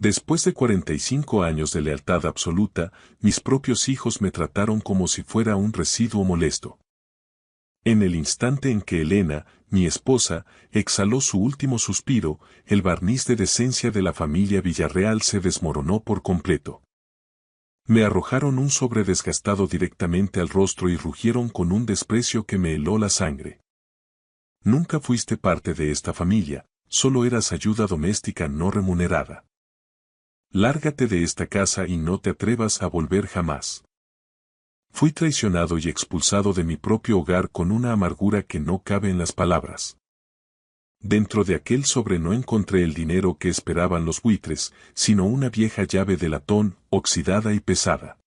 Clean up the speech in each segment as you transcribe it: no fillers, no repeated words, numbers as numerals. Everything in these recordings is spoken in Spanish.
Después de 45 años de lealtad absoluta, mis propios hijos me trataron como si fuera un residuo molesto. En el instante en que Elena, mi esposa, exhaló su último suspiro, el barniz de decencia de la familia Villarreal se desmoronó por completo. Me arrojaron un sobre desgastado directamente al rostro y rugieron con un desprecio que me heló la sangre. Nunca fuiste parte de esta familia, solo eras ayuda doméstica no remunerada. Lárgate de esta casa y no te atrevas a volver jamás. Fui traicionado y expulsado de mi propio hogar con una amargura que no cabe en las palabras. Dentro de aquel sobre no encontré el dinero que esperaban los buitres, sino una vieja llave de latón, oxidada y pesada.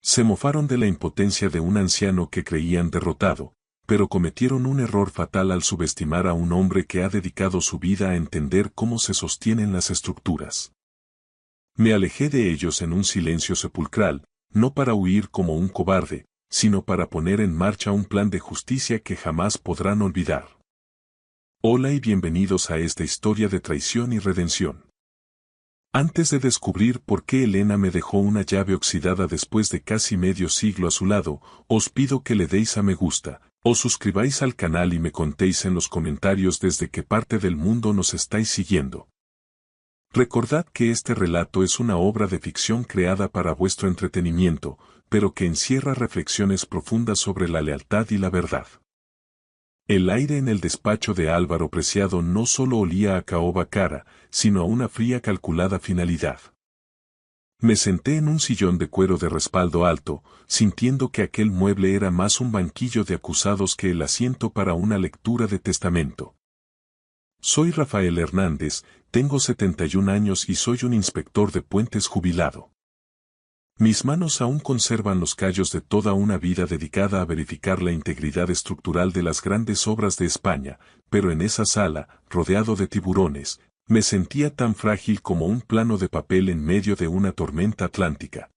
Se mofaron de la impotencia de un anciano que creían derrotado, pero cometieron un error fatal al subestimar a un hombre que ha dedicado su vida a entender cómo se sostienen las estructuras. Me alejé de ellos en un silencio sepulcral, no para huir como un cobarde, sino para poner en marcha un plan de justicia que jamás podrán olvidar. Hola y bienvenidos a esta historia de traición y redención. Antes de descubrir por qué Elena me dejó una llave oxidada después de casi medio siglo a su lado, os pido que le deis a me gusta, os suscribáis al canal y me contéis en los comentarios desde qué parte del mundo nos estáis siguiendo. Recordad que este relato es una obra de ficción creada para vuestro entretenimiento, pero que encierra reflexiones profundas sobre la lealtad y la verdad. El aire en el despacho de Álvaro Preciado no solo olía a caoba cara, sino a una fría calculada finalidad. Me senté en un sillón de cuero de respaldo alto, sintiendo que aquel mueble era más un banquillo de acusados que el asiento para una lectura de testamento. Soy Rafael Hernández, tengo 71 años y soy un inspector de puentes jubilado. Mis manos aún conservan los callos de toda una vida dedicada a verificar la integridad estructural de las grandes obras de España, pero en esa sala, rodeado de tiburones, me sentía tan frágil como un plano de papel en medio de una tormenta atlántica.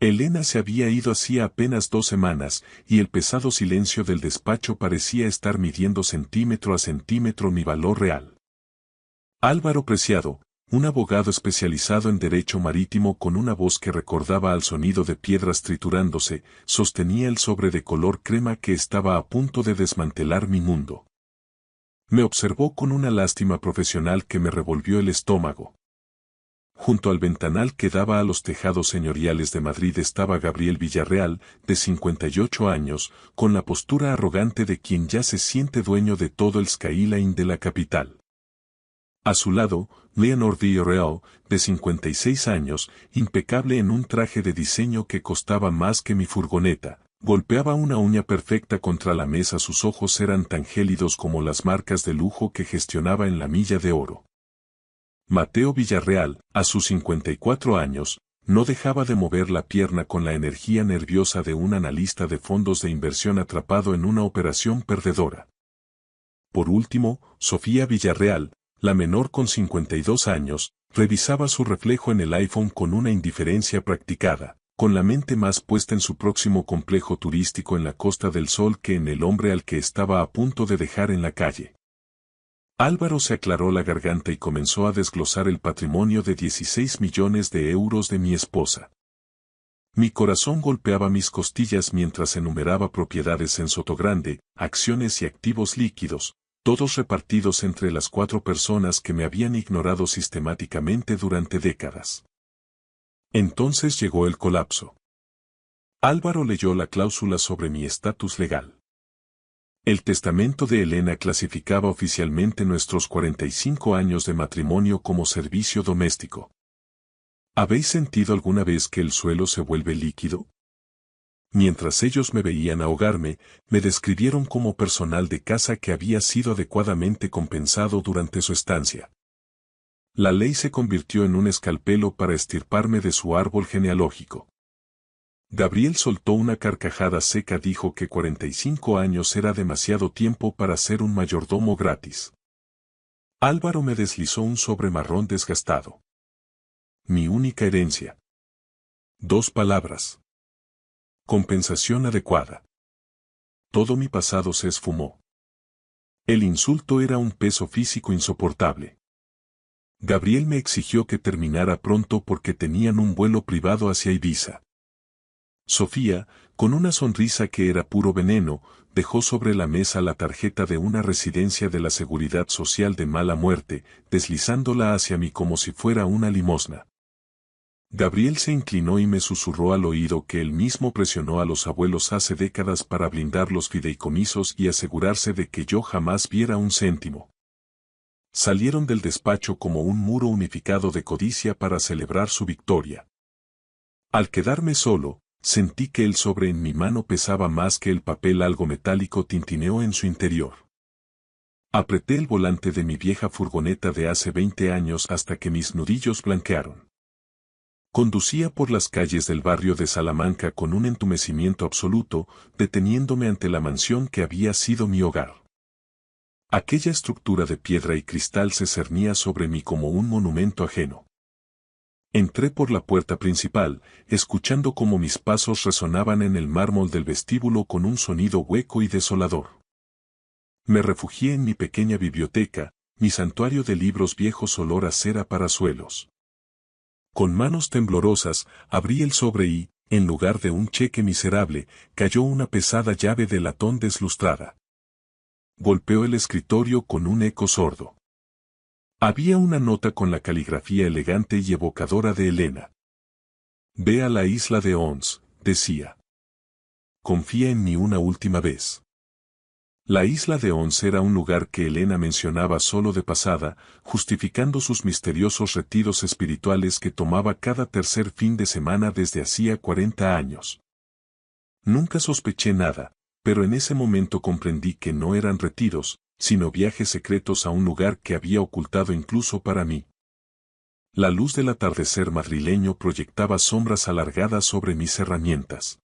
Elena se había ido hacía apenas 2 semanas, y el pesado silencio del despacho parecía estar midiendo centímetro a centímetro mi valor real. Álvaro Preciado, un abogado especializado en derecho marítimo con una voz que recordaba al sonido de piedras triturándose, sostenía el sobre de color crema que estaba a punto de desmantelar mi mundo. Me observó con una lástima profesional que me revolvió el estómago. Junto al ventanal que daba a los tejados señoriales de Madrid estaba Gabriel Villarreal, de 58 años, con la postura arrogante de quien ya se siente dueño de todo el skyline de la capital. A su lado, Leonor Villarreal, de 56 años, impecable en un traje de diseño que costaba más que mi furgoneta, golpeaba una uña perfecta contra la mesa. Sus ojos eran tan gélidos como las marcas de lujo que gestionaba en la Milla de Oro. Mateo Villarreal, a sus 54 años, no dejaba de mover la pierna con la energía nerviosa de un analista de fondos de inversión atrapado en una operación perdedora. Por último, Sofía Villarreal, la menor con 52 años, revisaba su reflejo en el iPhone con una indiferencia practicada, con la mente más puesta en su próximo complejo turístico en la Costa del Sol que en el hombre al que estaba a punto de dejar en la calle. Álvaro se aclaró la garganta y comenzó a desglosar el patrimonio de 16 millones de euros de mi esposa. Mi corazón golpeaba mis costillas mientras enumeraba propiedades en Sotogrande, acciones y activos líquidos, todos repartidos entre las 4 personas que me habían ignorado sistemáticamente durante décadas. Entonces llegó el colapso. Álvaro leyó la cláusula sobre mi estatus legal. El testamento de Elena clasificaba oficialmente nuestros 45 años de matrimonio como servicio doméstico. ¿Habéis sentido alguna vez que el suelo se vuelve líquido? Mientras ellos me veían ahogarme, me describieron como personal de casa que había sido adecuadamente compensado durante su estancia. La ley se convirtió en un escalpelo para estirparme de su árbol genealógico. Gabriel soltó una carcajada seca. Dijo que 45 años era demasiado tiempo para ser un mayordomo gratis. Álvaro me deslizó un sobre marrón desgastado. Mi única herencia. 2 palabras. Compensación adecuada. Todo mi pasado se esfumó. El insulto era un peso físico insoportable. Gabriel me exigió que terminara pronto porque tenían un vuelo privado hacia Ibiza. Sofía, con una sonrisa que era puro veneno, dejó sobre la mesa la tarjeta de una residencia de la Seguridad Social de mala muerte, deslizándola hacia mí como si fuera una limosna. Gabriel se inclinó y me susurró al oído que él mismo presionó a los abuelos hace décadas para blindar los fideicomisos y asegurarse de que yo jamás viera un céntimo. Salieron del despacho como un muro unificado de codicia para celebrar su victoria. Al quedarme solo, sentí que el sobre en mi mano pesaba más que el papel, algo metálico tintineó en su interior. Apreté el volante de mi vieja furgoneta de hace 20 años hasta que mis nudillos blanquearon. Conducía por las calles del barrio de Salamanca con un entumecimiento absoluto, deteniéndome ante la mansión que había sido mi hogar. Aquella estructura de piedra y cristal se cernía sobre mí como un monumento ajeno. Entré por la puerta principal, escuchando cómo mis pasos resonaban en el mármol del vestíbulo con un sonido hueco y desolador. Me refugié en mi pequeña biblioteca, mi santuario de libros viejos olor a cera para suelos. Con manos temblorosas, abrí el sobre y, en lugar de un cheque miserable, cayó una pesada llave de latón deslustrada. Golpeó el escritorio con un eco sordo. Había una nota con la caligrafía elegante y evocadora de Elena. Ve a la isla de Ons, decía. Confía en mí una última vez. La isla de Ons era un lugar que Elena mencionaba solo de pasada, justificando sus misteriosos retiros espirituales que tomaba cada tercer fin de semana desde hacía 40 años. Nunca sospeché nada, pero en ese momento comprendí que no eran retiros, sino viajes secretos a un lugar que había ocultado incluso para mí. La luz del atardecer madrileño proyectaba sombras alargadas sobre mis herramientas.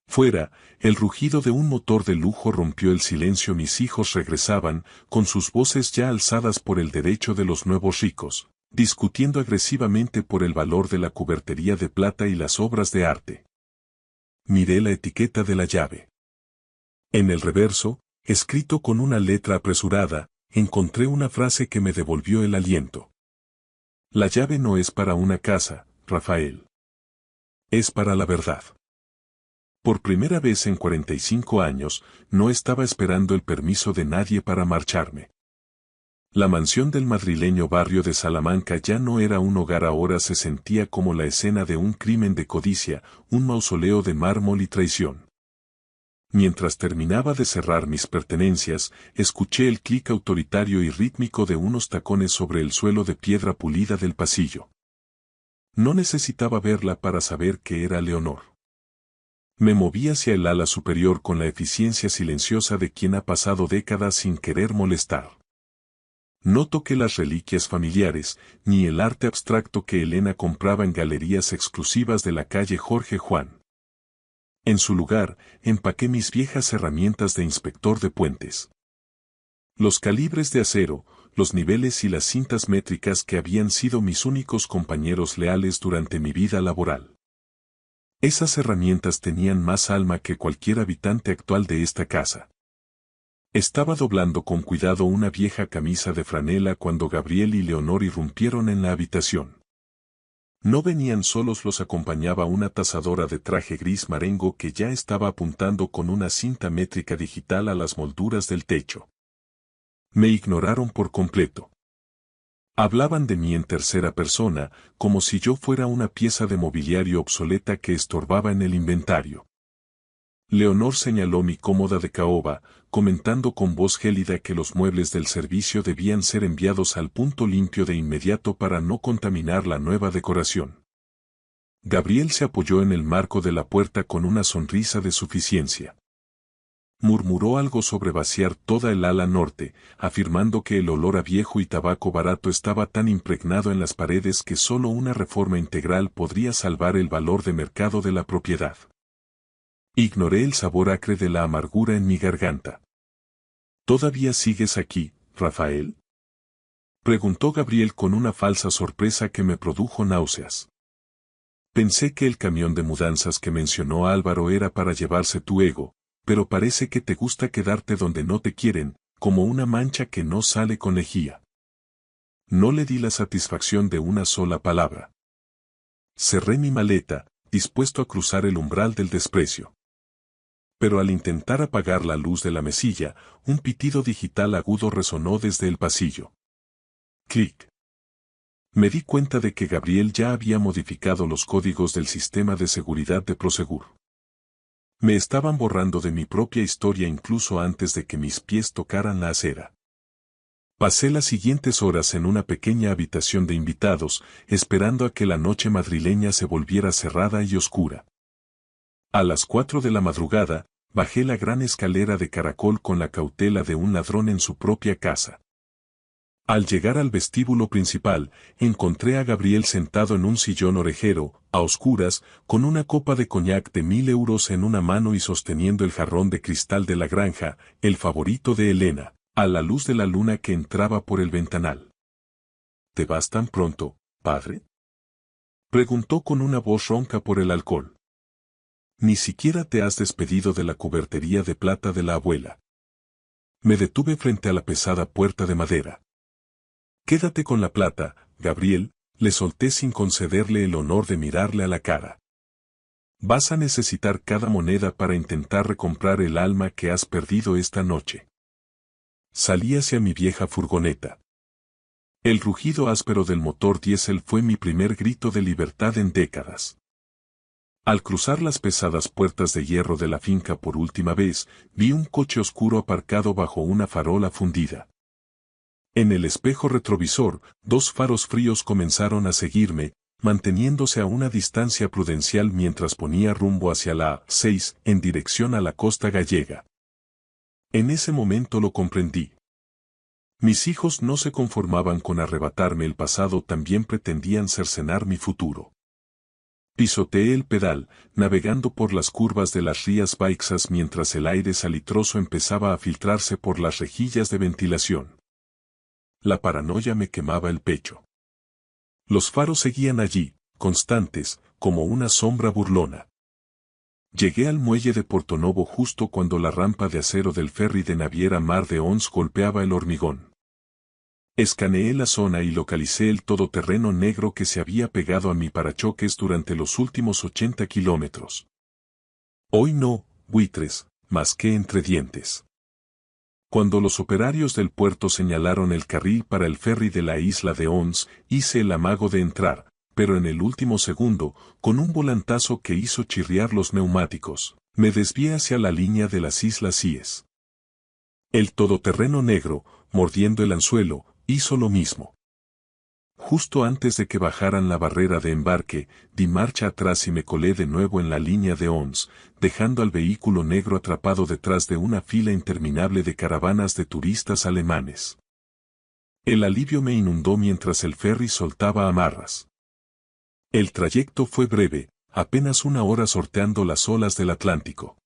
Fuera, el rugido de un motor de lujo rompió el silencio. Mis hijos regresaban, con sus voces ya alzadas por el derecho de los nuevos ricos, discutiendo agresivamente por el valor de la cubertería de plata y las obras de arte. Miré la etiqueta de la llave. En el reverso, escrito con una letra apresurada, encontré una frase que me devolvió el aliento. La llave no es para una casa, Rafael. Es para la verdad. Por primera vez en 45 años, no estaba esperando el permiso de nadie para marcharme. La mansión del madrileño barrio de Salamanca ya no era un hogar, ahora se sentía como la escena de un crimen de codicia, un mausoleo de mármol y traición. Mientras terminaba de cerrar mis pertenencias, escuché el clic autoritario y rítmico de unos tacones sobre el suelo de piedra pulida del pasillo. No necesitaba verla para saber que era Leonor. Me moví hacia el ala superior con la eficiencia silenciosa de quien ha pasado décadas sin querer molestar. No toqué las reliquias familiares, ni el arte abstracto que Elena compraba en galerías exclusivas de la calle Jorge Juan. En su lugar, empaqué mis viejas herramientas de inspector de puentes. Los calibres de acero, los niveles y las cintas métricas que habían sido mis únicos compañeros leales durante mi vida laboral. Esas herramientas tenían más alma que cualquier habitante actual de esta casa. Estaba doblando con cuidado una vieja camisa de franela cuando Gabriel y Leonor irrumpieron en la habitación. No venían solos, los acompañaba una tasadora de traje gris marengo que ya estaba apuntando con una cinta métrica digital a las molduras del techo. Me ignoraron por completo. Hablaban de mí en tercera persona, como si yo fuera una pieza de mobiliario obsoleta que estorbaba en el inventario. Leonor señaló mi cómoda de caoba, comentando con voz gélida que los muebles del servicio debían ser enviados al punto limpio de inmediato para no contaminar la nueva decoración. Gabriel se apoyó en el marco de la puerta con una sonrisa de suficiencia. Murmuró algo sobre vaciar toda el ala norte, afirmando que el olor a viejo y tabaco barato estaba tan impregnado en las paredes que solo una reforma integral podría salvar el valor de mercado de la propiedad. Ignoré el sabor acre de la amargura en mi garganta. ¿Todavía sigues aquí, Rafael? Preguntó Gabriel con una falsa sorpresa que me produjo náuseas. Pensé que el camión de mudanzas que mencionó Álvaro era para llevarse tu ego, pero parece que te gusta quedarte donde no te quieren, como una mancha que no sale con lejía. No le di la satisfacción de una sola palabra. Cerré mi maleta, dispuesto a cruzar el umbral del desprecio. Pero al intentar apagar la luz de la mesilla, un pitido digital agudo resonó desde el pasillo. Clic. Me di cuenta de que Gabriel ya había modificado los códigos del sistema de seguridad de Prosegur. Me estaban borrando de mi propia historia incluso antes de que mis pies tocaran la acera. Pasé las siguientes horas en una pequeña habitación de invitados, esperando a que la noche madrileña se volviera cerrada y oscura. A las 4 de la madrugada, bajé la gran escalera de caracol con la cautela de un ladrón en su propia casa. Al llegar al vestíbulo principal, encontré a Gabriel sentado en un sillón orejero, a oscuras, con una copa de coñac de 1000 euros en una mano y sosteniendo el jarrón de cristal de la granja, el favorito de Elena, a la luz de la luna que entraba por el ventanal. ¿Te vas tan pronto, padre?, preguntó con una voz ronca por el alcohol. Ni siquiera te has despedido de la cubertería de plata de la abuela. Me detuve frente a la pesada puerta de madera. Quédate con la plata, Gabriel, le solté sin concederle el honor de mirarle a la cara. Vas a necesitar cada moneda para intentar recomprar el alma que has perdido esta noche. Salí hacia mi vieja furgoneta. El rugido áspero del motor diésel fue mi primer grito de libertad en décadas. Al cruzar las pesadas puertas de hierro de la finca por última vez, vi un coche oscuro aparcado bajo una farola fundida. En el espejo retrovisor, 2 faros fríos comenzaron a seguirme, manteniéndose a una distancia prudencial mientras ponía rumbo hacia la A6 en dirección a la costa gallega. En ese momento lo comprendí. Mis hijos no se conformaban con arrebatarme el pasado, también pretendían cercenar mi futuro. Pisoteé el pedal, navegando por las curvas de las Rías Baixas mientras el aire salitroso empezaba a filtrarse por las rejillas de ventilación. La paranoia me quemaba el pecho. Los faros seguían allí, constantes, como una sombra burlona. Llegué al muelle de Portonovo justo cuando la rampa de acero del ferry de naviera Mar de Ons golpeaba el hormigón. Escaneé la zona y localicé el todoterreno negro que se había pegado a mi parachoques durante los últimos 80 kilómetros. Hoy no, buitres, masqué entre dientes. Cuando los operarios del puerto señalaron el carril para el ferry de la isla de Ons, hice el amago de entrar, pero en el último segundo, con un volantazo que hizo chirriar los neumáticos, me desvié hacia la línea de las Islas Cíes. El todoterreno negro, mordiendo el anzuelo, hizo lo mismo. Justo antes de que bajaran la barrera de embarque, di marcha atrás y me colé de nuevo en la línea de Ons, dejando al vehículo negro atrapado detrás de una fila interminable de caravanas de turistas alemanes. El alivio me inundó mientras el ferry soltaba amarras. El trayecto fue breve, apenas 1 hora sorteando las olas del Atlántico.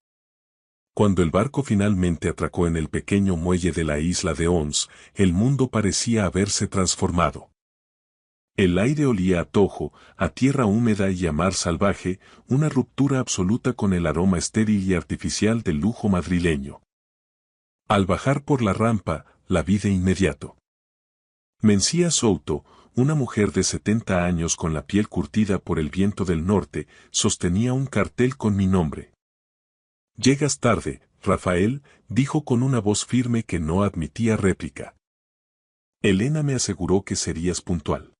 Cuando el barco finalmente atracó en el pequeño muelle de la isla de Ons, el mundo parecía haberse transformado. El aire olía a tojo, a tierra húmeda y a mar salvaje, una ruptura absoluta con el aroma estéril y artificial del lujo madrileño. Al bajar por la rampa, la vi de inmediato. Mencía Souto, una mujer de 70 años con la piel curtida por el viento del norte, sostenía un cartel con mi nombre. Llegas tarde, Rafael, dijo con una voz firme que no admitía réplica. Elena me aseguró que serías puntual.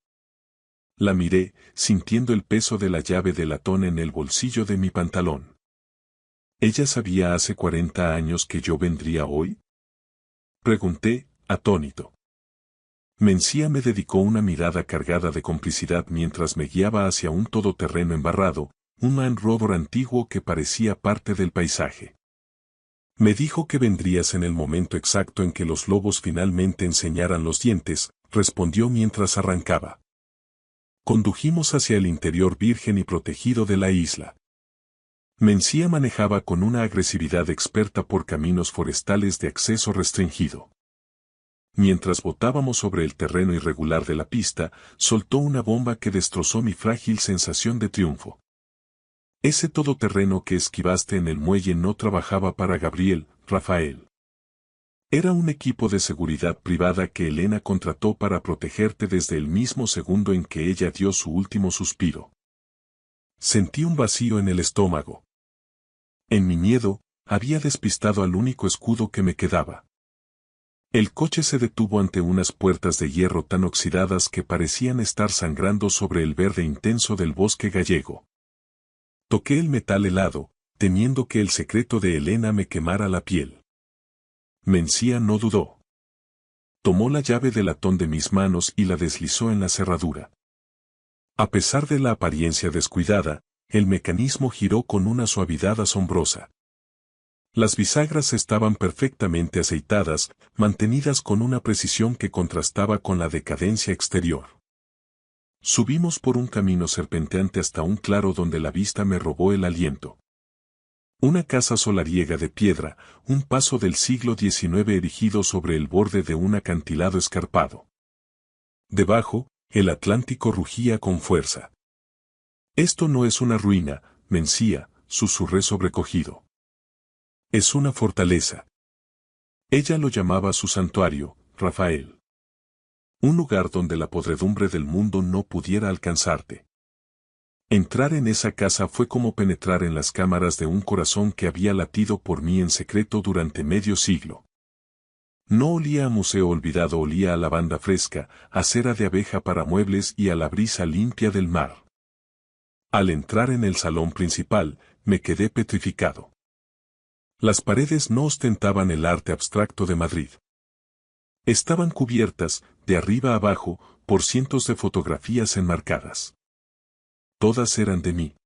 La miré, sintiendo el peso de la llave de latón en el bolsillo de mi pantalón. ¿Ella sabía hace 40 años que yo vendría hoy? Pregunté, atónito. Mencía me dedicó una mirada cargada de complicidad mientras me guiaba hacia un todoterreno embarrado, un Land Rover antiguo que parecía parte del paisaje. Me dijo que vendrías en el momento exacto en que los lobos finalmente enseñaran los dientes, respondió mientras arrancaba. Condujimos hacia el interior virgen y protegido de la isla. Mencía manejaba con una agresividad experta por caminos forestales de acceso restringido. Mientras botábamos sobre el terreno irregular de la pista, soltó una bomba que destrozó mi frágil sensación de triunfo. Ese todoterreno que esquivaste en el muelle no trabajaba para Gabriel, Rafael. Era un equipo de seguridad privada que Elena contrató para protegerte desde el mismo segundo en que ella dio su último suspiro. Sentí un vacío en el estómago. En mi miedo, había despistado al único escudo que me quedaba. El coche se detuvo ante unas puertas de hierro tan oxidadas que parecían estar sangrando sobre el verde intenso del bosque gallego. Toqué el metal helado, temiendo que el secreto de Elena me quemara la piel. Mencía no dudó. Tomó la llave de latón de mis manos y la deslizó en la cerradura. A pesar de la apariencia descuidada, el mecanismo giró con una suavidad asombrosa. Las bisagras estaban perfectamente aceitadas, mantenidas con una precisión que contrastaba con la decadencia exterior. Subimos por un camino serpenteante hasta un claro donde la vista me robó el aliento. Una casa solariega de piedra, un paso del siglo XIX erigido sobre el borde de un acantilado escarpado. Debajo, el Atlántico rugía con fuerza. Esto no es una ruina, Mencía, susurré sobrecogido. Es una fortaleza. Ella lo llamaba su santuario, Rafael. Un lugar donde la podredumbre del mundo no pudiera alcanzarte. Entrar en esa casa fue como penetrar en las cámaras de un corazón que había latido por mí en secreto durante medio siglo. No olía a museo olvidado, olía a lavanda fresca, a cera de abeja para muebles y a la brisa limpia del mar. Al entrar en el salón principal, me quedé petrificado. Las paredes no ostentaban el arte abstracto de Madrid. Estaban cubiertas, de arriba a abajo, por cientos de fotografías enmarcadas. Todas eran de mí.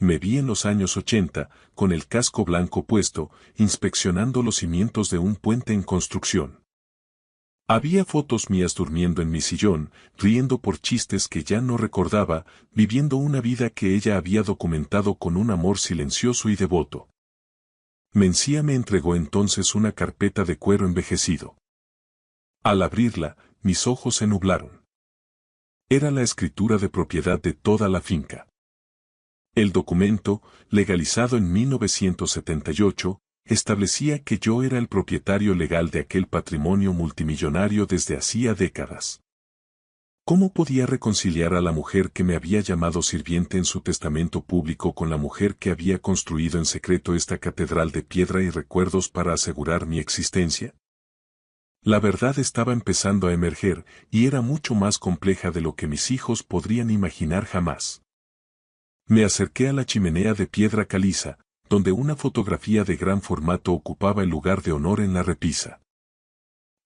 Me vi en los años 80, con el casco blanco puesto, inspeccionando los cimientos de un puente en construcción. Había fotos mías durmiendo en mi sillón, riendo por chistes que ya no recordaba, viviendo una vida que ella había documentado con un amor silencioso y devoto. Mencía me entregó entonces una carpeta de cuero envejecido. Al abrirla, mis ojos se nublaron. Era la escritura de propiedad de toda la finca. El documento, legalizado en 1978, establecía que yo era el propietario legal de aquel patrimonio multimillonario desde hacía décadas. ¿Cómo podía reconciliar a la mujer que me había llamado sirviente en su testamento público con la mujer que había construido en secreto esta catedral de piedra y recuerdos para asegurar mi existencia? La verdad estaba empezando a emerger, y era mucho más compleja de lo que mis hijos podrían imaginar jamás. Me acerqué a la chimenea de piedra caliza, donde una fotografía de gran formato ocupaba el lugar de honor en la repisa.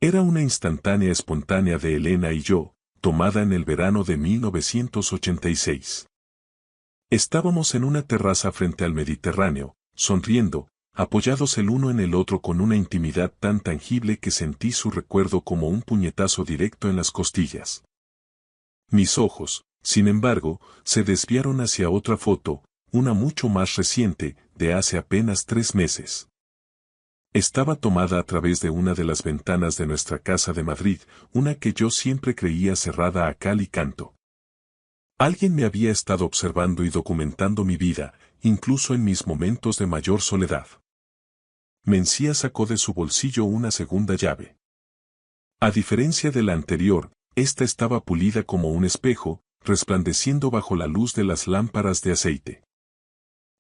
Era una instantánea espontánea de Elena y yo, tomada en el verano de 1986. Estábamos en una terraza frente al Mediterráneo, sonriendo, apoyados el uno en el otro con una intimidad tan tangible que sentí su recuerdo como un puñetazo directo en las costillas. Mis ojos, sin embargo, se desviaron hacia otra foto, una mucho más reciente, de hace apenas 3 meses. Estaba tomada a través de una de las ventanas de nuestra casa de Madrid, una que yo siempre creía cerrada a cal y canto. Alguien me había estado observando y documentando mi vida, incluso en mis momentos de mayor soledad. Mencía sacó de su bolsillo una segunda llave. A diferencia de la anterior, esta estaba pulida como un espejo, resplandeciendo bajo la luz de las lámparas de aceite.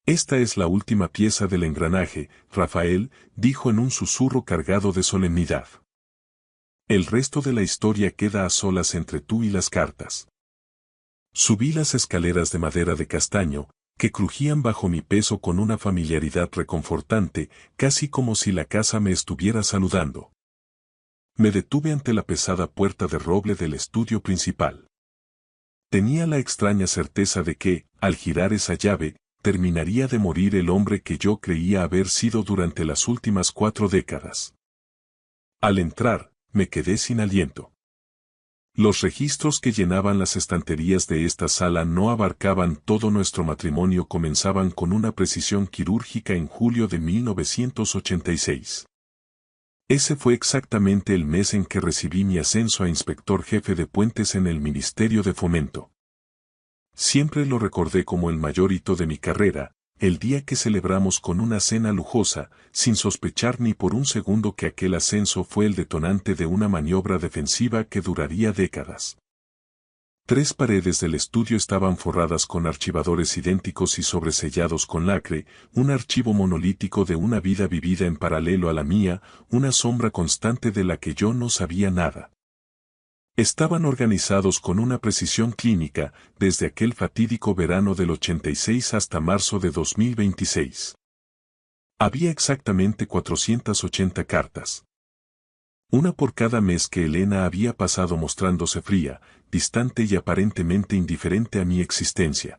Esta es la última pieza del engranaje, Rafael, dijo en un susurro cargado de solemnidad. El resto de la historia queda a solas entre tú y las cartas. Subí las escaleras de madera de castaño, que crujían bajo mi peso con una familiaridad reconfortante, casi como si la casa me estuviera saludando. Me detuve ante la pesada puerta de roble del estudio principal. Tenía la extraña certeza de que, al girar esa llave, terminaría de morir el hombre que yo creía haber sido durante las últimas 4 décadas. Al entrar, me quedé sin aliento. Los registros que llenaban las estanterías de esta sala no abarcaban todo nuestro matrimonio, comenzaban con una precisión quirúrgica en julio de 1986. Ese fue exactamente el mes en que recibí mi ascenso a inspector jefe de puentes en el Ministerio de Fomento. Siempre lo recordé como el mayor hito de mi carrera, el día que celebramos con una cena lujosa, sin sospechar ni por un segundo que aquel ascenso fue el detonante de una maniobra defensiva que duraría décadas. 3 paredes del estudio estaban forradas con archivadores idénticos y sobresellados con lacre, un archivo monolítico de una vida vivida en paralelo a la mía, una sombra constante de la que yo no sabía nada. Estaban organizados con una precisión clínica, desde aquel fatídico verano del 86 hasta marzo de 2026. Había exactamente 480 cartas. Una por cada mes que Elena había pasado mostrándose fría, distante y aparentemente indiferente a mi existencia.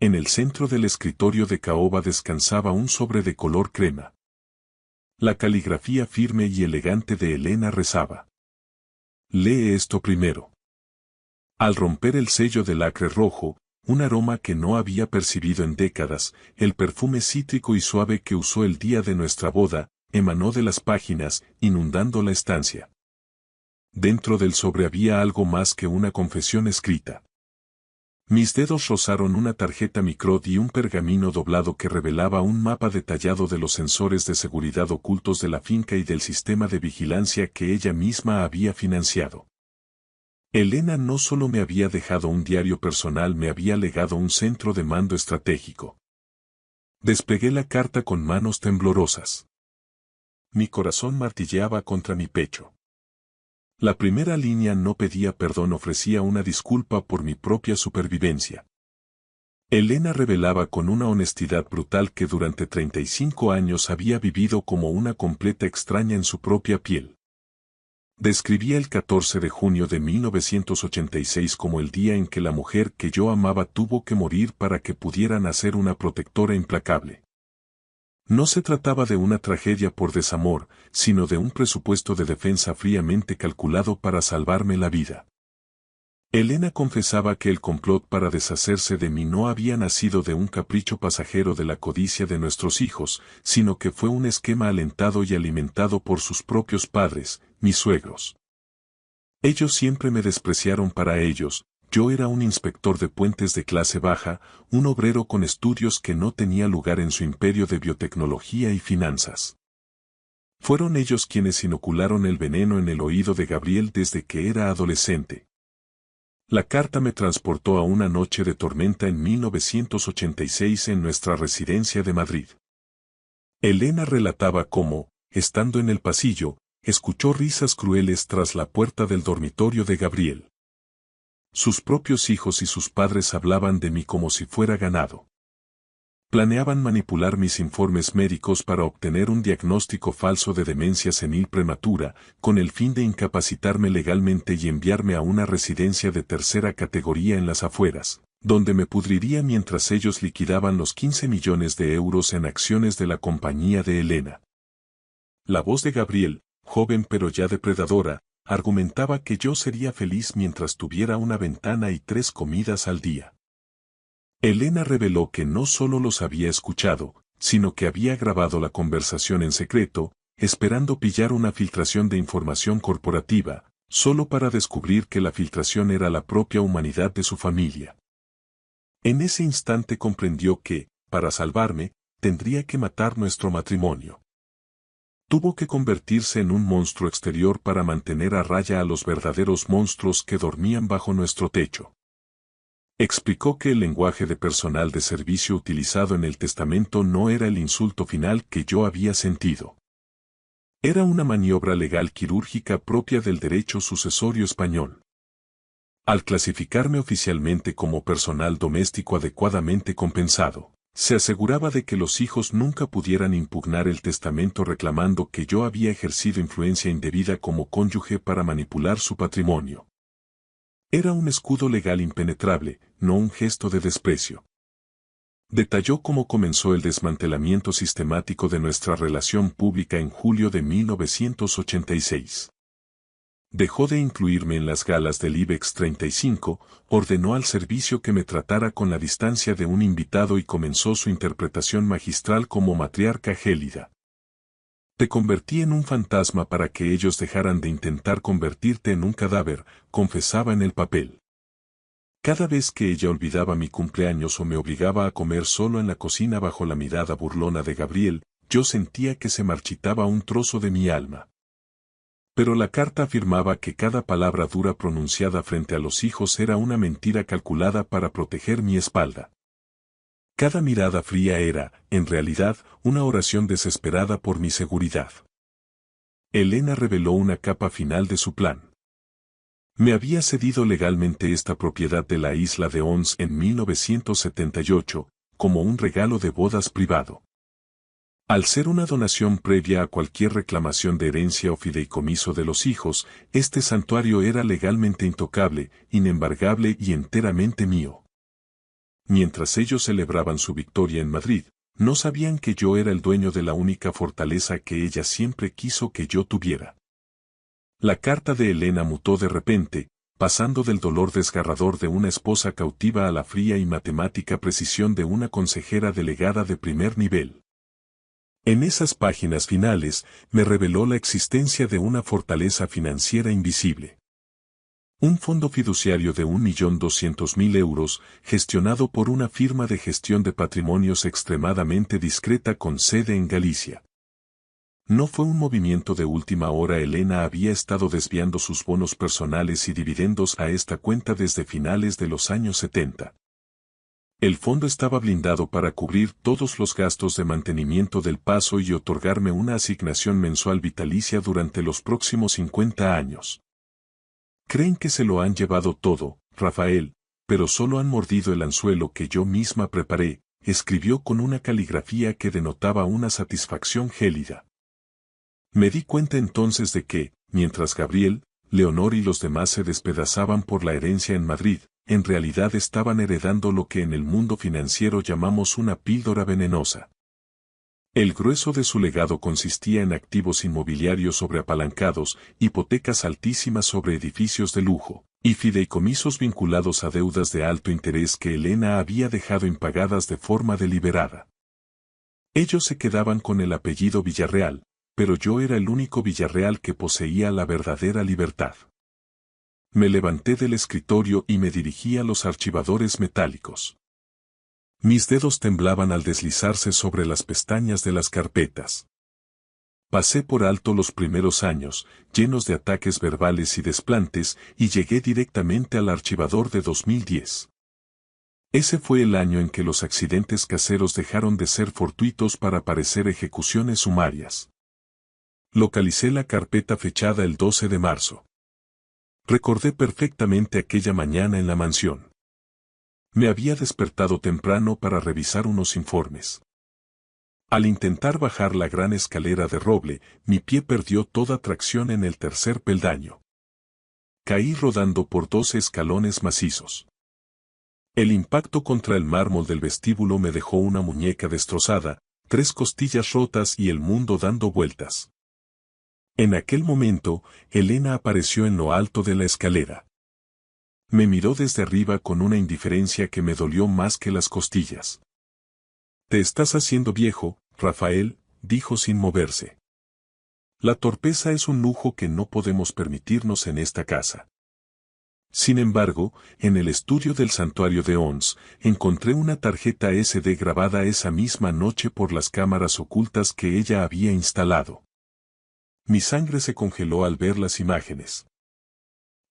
En el centro del escritorio de caoba descansaba un sobre de color crema. La caligrafía firme y elegante de Elena rezaba: «Lee esto primero». Al romper el sello de lacre rojo, un aroma que no había percibido en décadas, el perfume cítrico y suave que usó el día de nuestra boda, emanó de las páginas, inundando la estancia. Dentro del sobre había algo más que una confesión escrita. Mis dedos rozaron una tarjeta microt y un pergamino doblado que revelaba un mapa detallado de los sensores de seguridad ocultos de la finca y del sistema de vigilancia que ella misma había financiado. Elena no solo me había dejado un diario personal, me había legado un centro de mando estratégico. Desplegué la carta con manos temblorosas. Mi corazón martilleaba contra mi pecho. La primera línea no pedía perdón, ofrecía una disculpa por mi propia supervivencia. Elena revelaba con una honestidad brutal que durante 35 años había vivido como una completa extraña en su propia piel. Describía el 14 de junio de 1986 como el día en que la mujer que yo amaba tuvo que morir para que pudiera nacer una protectora implacable. No se trataba de una tragedia por desamor, sino de un presupuesto de defensa fríamente calculado para salvarme la vida. Elena confesaba que el complot para deshacerse de mí no había nacido de un capricho pasajero de la codicia de nuestros hijos, sino que fue un esquema alentado y alimentado por sus propios padres, mis suegros. Ellos siempre me despreciaron. Para ellos, yo era un inspector de puentes de clase baja, un obrero con estudios que no tenía lugar en su imperio de biotecnología y finanzas. Fueron ellos quienes inocularon el veneno en el oído de Gabriel desde que era adolescente. La carta me transportó a una noche de tormenta en 1986 en nuestra residencia de Madrid. Elena relataba cómo, estando en el pasillo, escuchó risas crueles tras la puerta del dormitorio de Gabriel. Sus propios hijos y sus padres hablaban de mí como si fuera ganado. Planeaban manipular mis informes médicos para obtener un diagnóstico falso de demencia senil prematura, con el fin de incapacitarme legalmente y enviarme a una residencia de tercera categoría en las afueras, donde me pudriría mientras ellos liquidaban los 15 millones de euros en acciones de la compañía de Elena. La voz de Gabriel, joven pero ya depredadora, argumentaba que yo sería feliz mientras tuviera una ventana y 3 comidas al día. Elena reveló que no solo los había escuchado, sino que había grabado la conversación en secreto, esperando pillar una filtración de información corporativa, solo para descubrir que la filtración era la propia humanidad de su familia. En ese instante comprendió que, para salvarme, tendría que matar nuestro matrimonio. Tuvo que convertirse en un monstruo exterior para mantener a raya a los verdaderos monstruos que dormían bajo nuestro techo. Explicó que el lenguaje de personal de servicio utilizado en el testamento no era el insulto final que yo había sentido. Era una maniobra legal quirúrgica propia del derecho sucesorio español. Al clasificarme oficialmente como personal doméstico adecuadamente compensado, se aseguraba de que los hijos nunca pudieran impugnar el testamento reclamando que yo había ejercido influencia indebida como cónyuge para manipular su patrimonio. Era un escudo legal impenetrable, no un gesto de desprecio. Detalló cómo comenzó el desmantelamiento sistemático de nuestra relación pública en julio de 1986. Dejó de incluirme en las galas del IBEX 35, ordenó al servicio que me tratara con la distancia de un invitado y comenzó su interpretación magistral como matriarca gélida. Te convertí en un fantasma para que ellos dejaran de intentar convertirte en un cadáver, confesaba en el papel. Cada vez que ella olvidaba mi cumpleaños o me obligaba a comer solo en la cocina bajo la mirada burlona de Gabriel, yo sentía que se marchitaba un trozo de mi alma. Pero la carta afirmaba que cada palabra dura pronunciada frente a los hijos era una mentira calculada para proteger mi espalda. Cada mirada fría era, en realidad, una oración desesperada por mi seguridad. Elena reveló una capa final de su plan. Me había cedido legalmente esta propiedad de la isla de Ons en 1978, como un regalo de bodas privado. Al ser una donación previa a cualquier reclamación de herencia o fideicomiso de los hijos, este santuario era legalmente intocable, inembargable y enteramente mío. Mientras ellos celebraban su victoria en Madrid, no sabían que yo era el dueño de la única fortaleza que ella siempre quiso que yo tuviera. La carta de Elena mutó de repente, pasando del dolor desgarrador de una esposa cautiva a la fría y matemática precisión de una consejera delegada de primer nivel. En esas páginas finales, me reveló la existencia de una fortaleza financiera invisible. Un fondo fiduciario de 1.200.000 euros, gestionado por una firma de gestión de patrimonios extremadamente discreta con sede en Galicia. No fue un movimiento de última hora. Elena había estado desviando sus bonos personales y dividendos a esta cuenta desde finales de los años 70. El fondo estaba blindado para cubrir todos los gastos de mantenimiento del paso y otorgarme una asignación mensual vitalicia durante los próximos 50 años. Creen que se lo han llevado todo, Rafael, pero solo han mordido el anzuelo que yo misma preparé, escribió con una caligrafía que denotaba una satisfacción gélida. Me di cuenta entonces de que, mientras Gabriel, Leonor y los demás se despedazaban por la herencia en Madrid, en realidad estaban heredando lo que en el mundo financiero llamamos una píldora venenosa. El grueso de su legado consistía en activos inmobiliarios sobreapalancados, hipotecas altísimas sobre edificios de lujo, y fideicomisos vinculados a deudas de alto interés que Elena había dejado impagadas de forma deliberada. Ellos se quedaban con el apellido Villarreal, pero yo era el único Villarreal que poseía la verdadera libertad. Me levanté del escritorio y me dirigí a los archivadores metálicos. Mis dedos temblaban al deslizarse sobre las pestañas de las carpetas. Pasé por alto los primeros años, llenos de ataques verbales y desplantes, y llegué directamente al archivador de 2010. Ese fue el año en que los accidentes caseros dejaron de ser fortuitos para parecer ejecuciones sumarias. Localicé la carpeta fechada el 12 de marzo. Recordé perfectamente aquella mañana en la mansión. Me había despertado temprano para revisar unos informes. Al intentar bajar la gran escalera de roble, mi pie perdió toda tracción en el tercer peldaño. Caí rodando por 12 escalones macizos. El impacto contra el mármol del vestíbulo me dejó una muñeca destrozada, 3 costillas rotas y el mundo dando vueltas. En aquel momento, Elena apareció en lo alto de la escalera. Me miró desde arriba con una indiferencia que me dolió más que las costillas. «Te estás haciendo viejo, Rafael», dijo sin moverse. «La torpeza es un lujo que no podemos permitirnos en esta casa». Sin embargo, en el estudio del santuario de Ons, encontré una tarjeta SD grabada esa misma noche por las cámaras ocultas que ella había instalado. Mi sangre se congeló al ver las imágenes.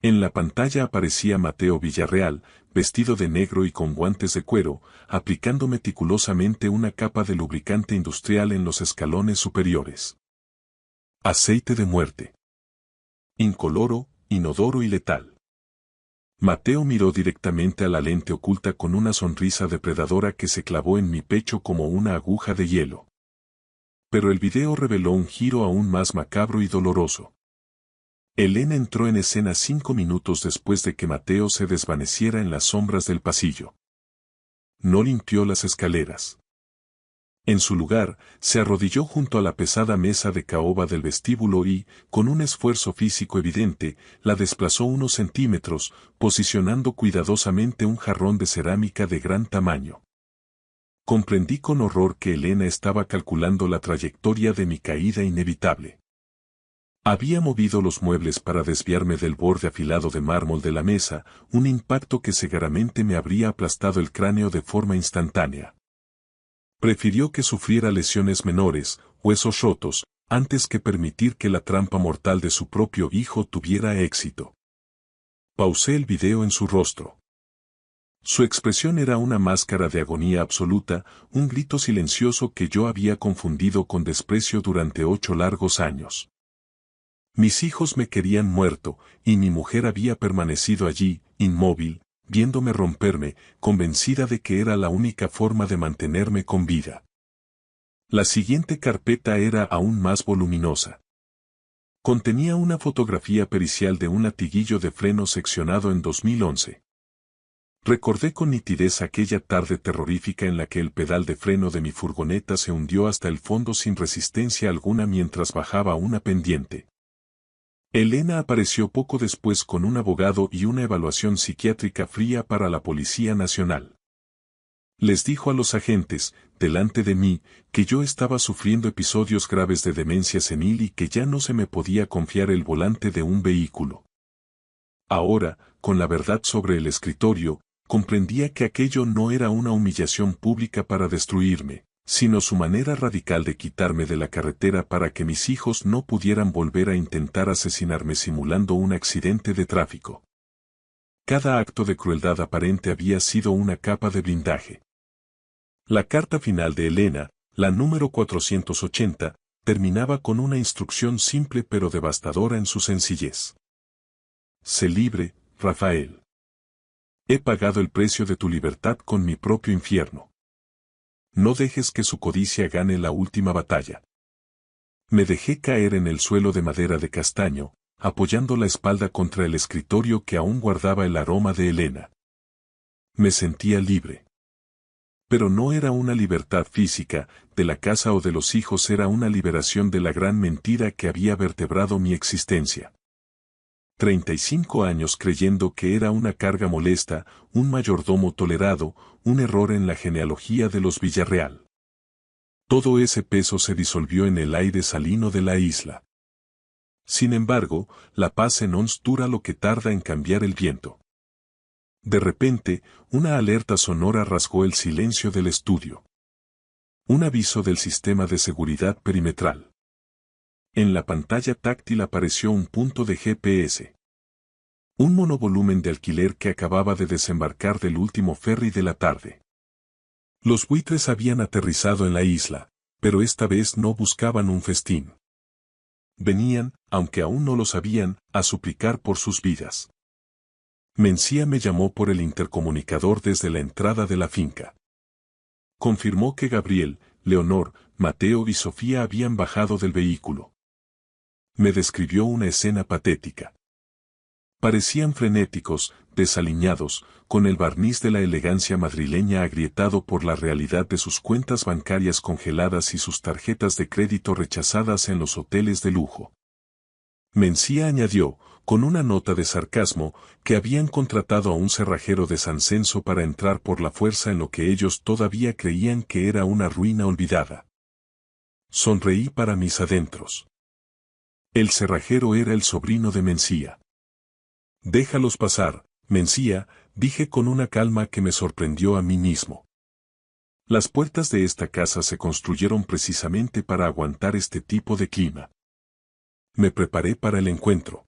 En la pantalla aparecía Mateo Villarreal, vestido de negro y con guantes de cuero, aplicando meticulosamente una capa de lubricante industrial en los escalones superiores. Aceite de muerte. Incoloro, inodoro y letal. Mateo miró directamente a la lente oculta con una sonrisa depredadora que se clavó en mi pecho como una aguja de hielo. Pero el video reveló un giro aún más macabro y doloroso. Elena entró en escena 5 minutos después de que Mateo se desvaneciera en las sombras del pasillo. No limpió las escaleras. En su lugar, se arrodilló junto a la pesada mesa de caoba del vestíbulo y, con un esfuerzo físico evidente, la desplazó unos centímetros, posicionando cuidadosamente un jarrón de cerámica de gran tamaño. Comprendí con horror que Elena estaba calculando la trayectoria de mi caída inevitable. Había movido los muebles para desviarme del borde afilado de mármol de la mesa, un impacto que seguramente me habría aplastado el cráneo de forma instantánea. Prefirió que sufriera lesiones menores, huesos rotos, antes que permitir que la trampa mortal de su propio hijo tuviera éxito. Pausé el video en su rostro. Su expresión era una máscara de agonía absoluta, un grito silencioso que yo había confundido con desprecio durante 8 largos años. Mis hijos me querían muerto, y mi mujer había permanecido allí, inmóvil, viéndome romperme, convencida de que era la única forma de mantenerme con vida. La siguiente carpeta era aún más voluminosa. Contenía una fotografía pericial de un latiguillo de freno seccionado en 2011. Recordé con nitidez aquella tarde terrorífica en la que el pedal de freno de mi furgoneta se hundió hasta el fondo sin resistencia alguna mientras bajaba una pendiente. Elena apareció poco después con un abogado y una evaluación psiquiátrica fría para la Policía Nacional. Les dijo a los agentes, delante de mí, que yo estaba sufriendo episodios graves de demencia senil y que ya no se me podía confiar el volante de un vehículo. Ahora, con la verdad sobre el escritorio, comprendía que aquello no era una humillación pública para destruirme, sino su manera radical de quitarme de la carretera para que mis hijos no pudieran volver a intentar asesinarme simulando un accidente de tráfico. Cada acto de crueldad aparente había sido una capa de blindaje. La carta final de Elena, la número 480, terminaba con una instrucción simple pero devastadora en su sencillez. Sé libre, Rafael. He pagado el precio de tu libertad con mi propio infierno. No dejes que su codicia gane la última batalla. Me dejé caer en el suelo de madera de castaño, apoyando la espalda contra el escritorio que aún guardaba el aroma de Elena. Me sentía libre. Pero no era una libertad física, de la casa o de los hijos, era una liberación de la gran mentira que había vertebrado mi existencia. 35 años creyendo que era una carga molesta, un mayordomo tolerado, un error en la genealogía de los Villarreal. Todo ese peso se disolvió en el aire salino de la isla. Sin embargo, la paz en Ons dura lo que tarda en cambiar el viento. De repente, una alerta sonora rasgó el silencio del estudio. Un aviso del sistema de seguridad perimetral. En la pantalla táctil apareció un punto de GPS. Un monovolumen de alquiler que acababa de desembarcar del último ferry de la tarde. Los buitres habían aterrizado en la isla, pero esta vez no buscaban un festín. Venían, aunque aún no lo sabían, a suplicar por sus vidas. Mencía me llamó por el intercomunicador desde la entrada de la finca. Confirmó que Gabriel, Leonor, Mateo y Sofía habían bajado del vehículo. Me describió una escena patética. Parecían frenéticos, desaliñados, con el barniz de la elegancia madrileña agrietado por la realidad de sus cuentas bancarias congeladas y sus tarjetas de crédito rechazadas en los hoteles de lujo. Mencía añadió, con una nota de sarcasmo, que habían contratado a un cerrajero de San Censo para entrar por la fuerza en lo que ellos todavía creían que era una ruina olvidada. Sonreí para mis adentros. El cerrajero era el sobrino de Mencía. Déjalos pasar, Mencía, dije con una calma que me sorprendió a mí mismo. Las puertas de esta casa se construyeron precisamente para aguantar este tipo de clima. Me preparé para el encuentro.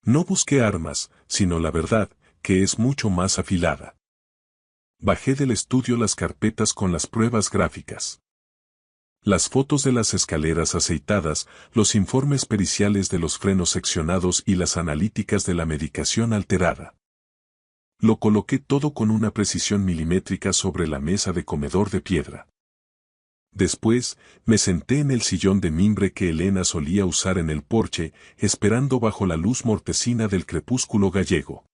No busqué armas, sino la verdad, que es mucho más afilada. Bajé del estudio las carpetas con las pruebas gráficas. Las fotos de las escaleras aceitadas, los informes periciales de los frenos seccionados y las analíticas de la medicación alterada. Lo coloqué todo con una precisión milimétrica sobre la mesa de comedor de piedra. Después, me senté en el sillón de mimbre que Elena solía usar en el porche, esperando bajo la luz mortecina del crepúsculo gallego.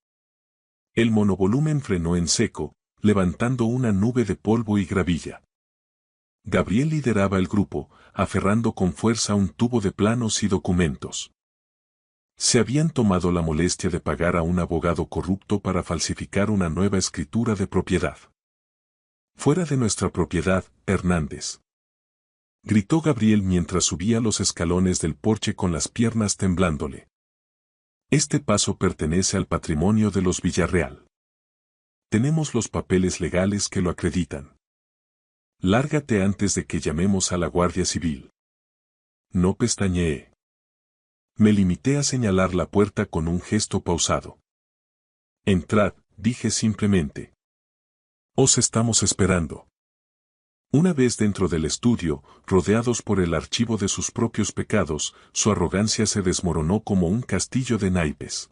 El monovolumen frenó en seco, levantando una nube de polvo y gravilla. Gabriel lideraba el grupo, aferrando con fuerza un tubo de planos y documentos. Se habían tomado la molestia de pagar a un abogado corrupto para falsificar una nueva escritura de propiedad. Fuera de nuestra propiedad, Hernández. Gritó Gabriel mientras subía los escalones del porche con las piernas temblándole. Este paso pertenece al patrimonio de los Villarreal. Tenemos los papeles legales que lo acreditan. Lárgate antes de que llamemos a la Guardia Civil. No pestañeé. Me limité a señalar la puerta con un gesto pausado. Entrad, dije simplemente. Os estamos esperando. Una vez dentro del estudio, rodeados por el archivo de sus propios pecados, su arrogancia se desmoronó como un castillo de naipes.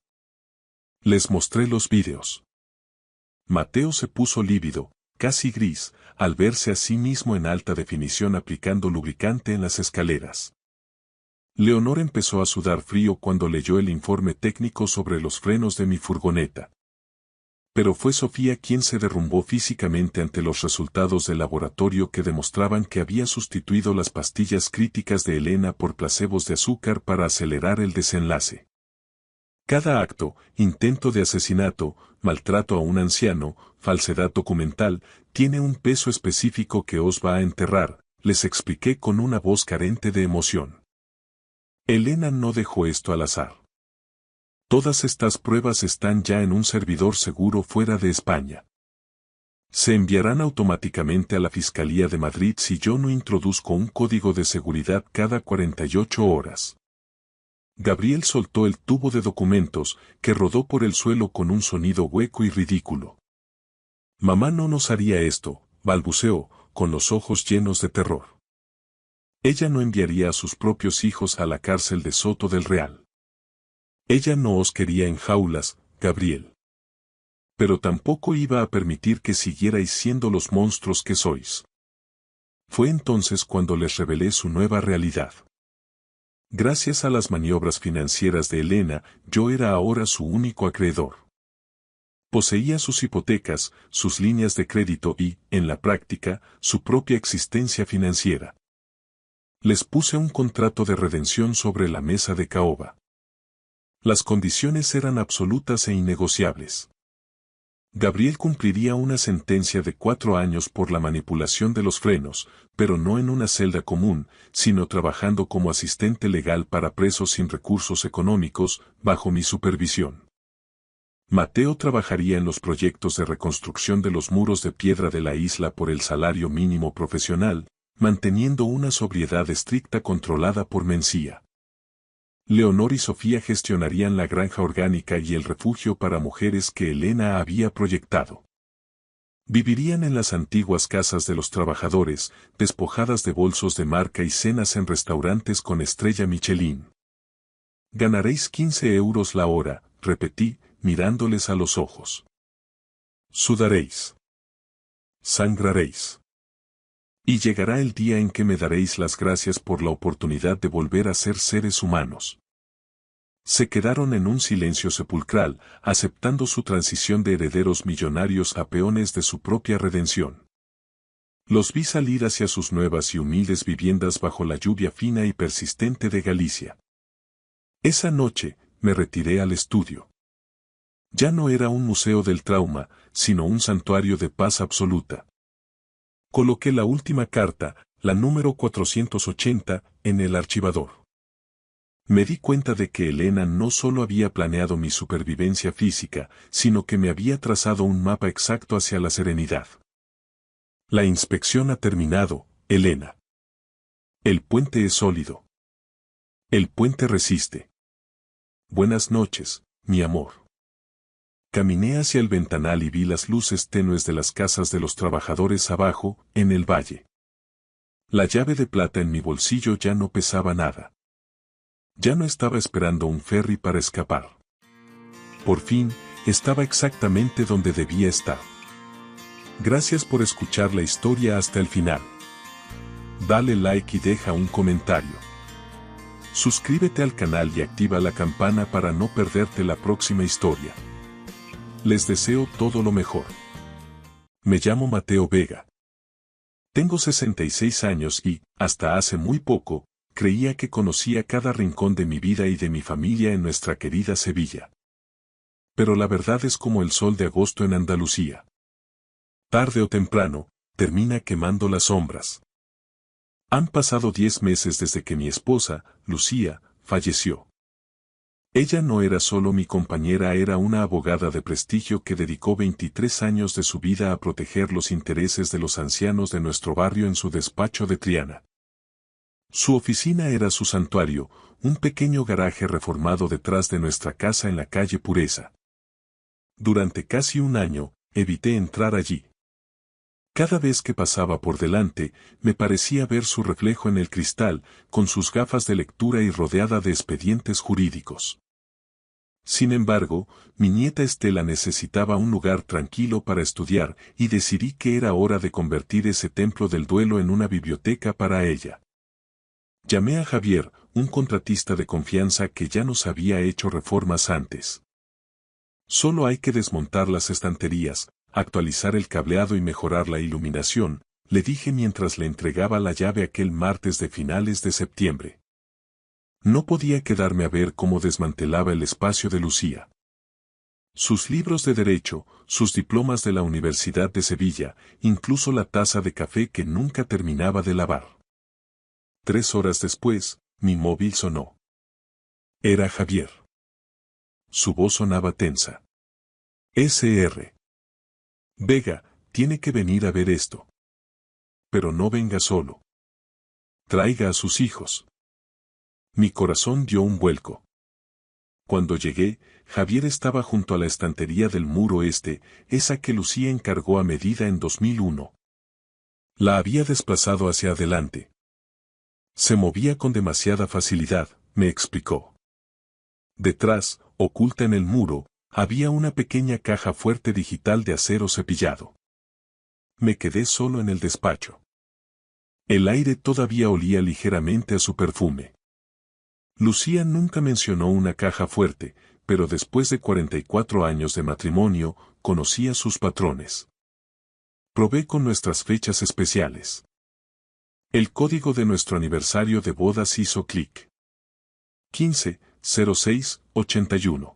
Les mostré los vídeos. Mateo se puso lívido, casi gris, al verse a sí mismo en alta definición aplicando lubricante en las escaleras. Leonor empezó a sudar frío cuando leyó el informe técnico sobre los frenos de mi furgoneta. Pero fue Sofía quien se derrumbó físicamente ante los resultados del laboratorio que demostraban que había sustituido las pastillas críticas de Elena por placebos de azúcar para acelerar el desenlace. Cada acto, intento de asesinato, maltrato a un anciano, falsedad documental, tiene un peso específico que os va a enterrar, les expliqué con una voz carente de emoción. Elena no dejó esto al azar. Todas estas pruebas están ya en un servidor seguro fuera de España. Se enviarán automáticamente a la Fiscalía de Madrid si yo no introduzco un código de seguridad cada 48 horas. Gabriel soltó el tubo de documentos, que rodó por el suelo con un sonido hueco y ridículo. Mamá no nos haría esto, balbuceó, con los ojos llenos de terror. Ella no enviaría a sus propios hijos a la cárcel de Soto del Real. Ella no os quería en jaulas, Gabriel. Pero tampoco iba a permitir que siguierais siendo los monstruos que sois. Fue entonces cuando les revelé su nueva realidad. Gracias a las maniobras financieras de Elena, yo era ahora su único acreedor. Poseía sus hipotecas, sus líneas de crédito y, en la práctica, su propia existencia financiera. Les puse un contrato de redención sobre la mesa de caoba. Las condiciones eran absolutas e innegociables. Gabriel cumpliría una sentencia de 4 años por la manipulación de los frenos, pero no en una celda común, sino trabajando como asistente legal para presos sin recursos económicos, bajo mi supervisión. Mateo trabajaría en los proyectos de reconstrucción de los muros de piedra de la isla por el salario mínimo profesional, manteniendo una sobriedad estricta controlada por Mencía. Leonor y Sofía gestionarían la granja orgánica y el refugio para mujeres que Elena había proyectado. Vivirían en las antiguas casas de los trabajadores, despojadas de bolsos de marca y cenas en restaurantes con estrella Michelin. Ganaréis 15 euros la hora, repetí, mirándoles a los ojos. Sudaréis. Sangraréis. Y llegará el día en que me daréis las gracias por la oportunidad de volver a ser seres humanos. Se quedaron en un silencio sepulcral, aceptando su transición de herederos millonarios a peones de su propia redención. Los vi salir hacia sus nuevas y humildes viviendas bajo la lluvia fina y persistente de Galicia. Esa noche, me retiré al estudio. Ya no era un museo del trauma, sino un santuario de paz absoluta. Coloqué la última carta, la número 480, en el archivador. Me di cuenta de que Elena no solo había planeado mi supervivencia física, sino que me había trazado un mapa exacto hacia la serenidad. La inspección ha terminado, Elena. El puente es sólido. El puente resiste. Buenas noches, mi amor. Caminé hacia el ventanal y vi las luces tenues de las casas de los trabajadores abajo, en el valle. La llave de plata en mi bolsillo ya no pesaba nada. Ya no estaba esperando un ferry para escapar. Por fin, estaba exactamente donde debía estar. Gracias por escuchar la historia hasta el final. Dale like y deja un comentario. Suscríbete al canal y activa la campana para no perderte la próxima historia. Les deseo todo lo mejor. Me llamo Mateo Vega. Tengo 66 años y, hasta hace muy poco, creía que conocía cada rincón de mi vida y de mi familia en nuestra querida Sevilla. Pero la verdad es como el sol de agosto en Andalucía. Tarde o temprano, termina quemando las sombras. Han pasado 10 meses desde que mi esposa, Lucía, falleció. Ella no era solo mi compañera, era una abogada de prestigio que dedicó 23 años de su vida a proteger los intereses de los ancianos de nuestro barrio en su despacho de Triana. Su oficina era su santuario, un pequeño garaje reformado detrás de nuestra casa en la calle Pureza. Durante casi un año, evité entrar allí. Cada vez que pasaba por delante, me parecía ver su reflejo en el cristal, con sus gafas de lectura y rodeada de expedientes jurídicos. Sin embargo, mi nieta Estela necesitaba un lugar tranquilo para estudiar y decidí que era hora de convertir ese templo del duelo en una biblioteca para ella. Llamé a Javier, un contratista de confianza que ya nos había hecho reformas antes. Solo hay que desmontar las estanterías, actualizar el cableado y mejorar la iluminación, le dije mientras le entregaba la llave aquel martes de finales de septiembre. No podía quedarme a ver cómo desmantelaba el espacio de Lucía. Sus libros de derecho, sus diplomas de la Universidad de Sevilla, incluso la taza de café que nunca terminaba de lavar. 3 horas después, mi móvil sonó. Era Javier. Su voz sonaba tensa. Sr. Vega, tiene que venir a ver esto. Pero no venga solo. Traiga a sus hijos. Mi corazón dio un vuelco. Cuando llegué, Javier estaba junto a la estantería del muro este, esa que Lucía encargó a medida en 2001. La había desplazado hacia adelante. Se movía con demasiada facilidad, me explicó. Detrás, oculta en el muro, había una pequeña caja fuerte digital de acero cepillado. Me quedé solo en el despacho. El aire todavía olía ligeramente a su perfume. Lucía nunca mencionó una caja fuerte, pero después de 44 años de matrimonio, conocía sus patrones. Probé con nuestras fechas especiales. El código de nuestro aniversario de bodas hizo clic. 15-06-81.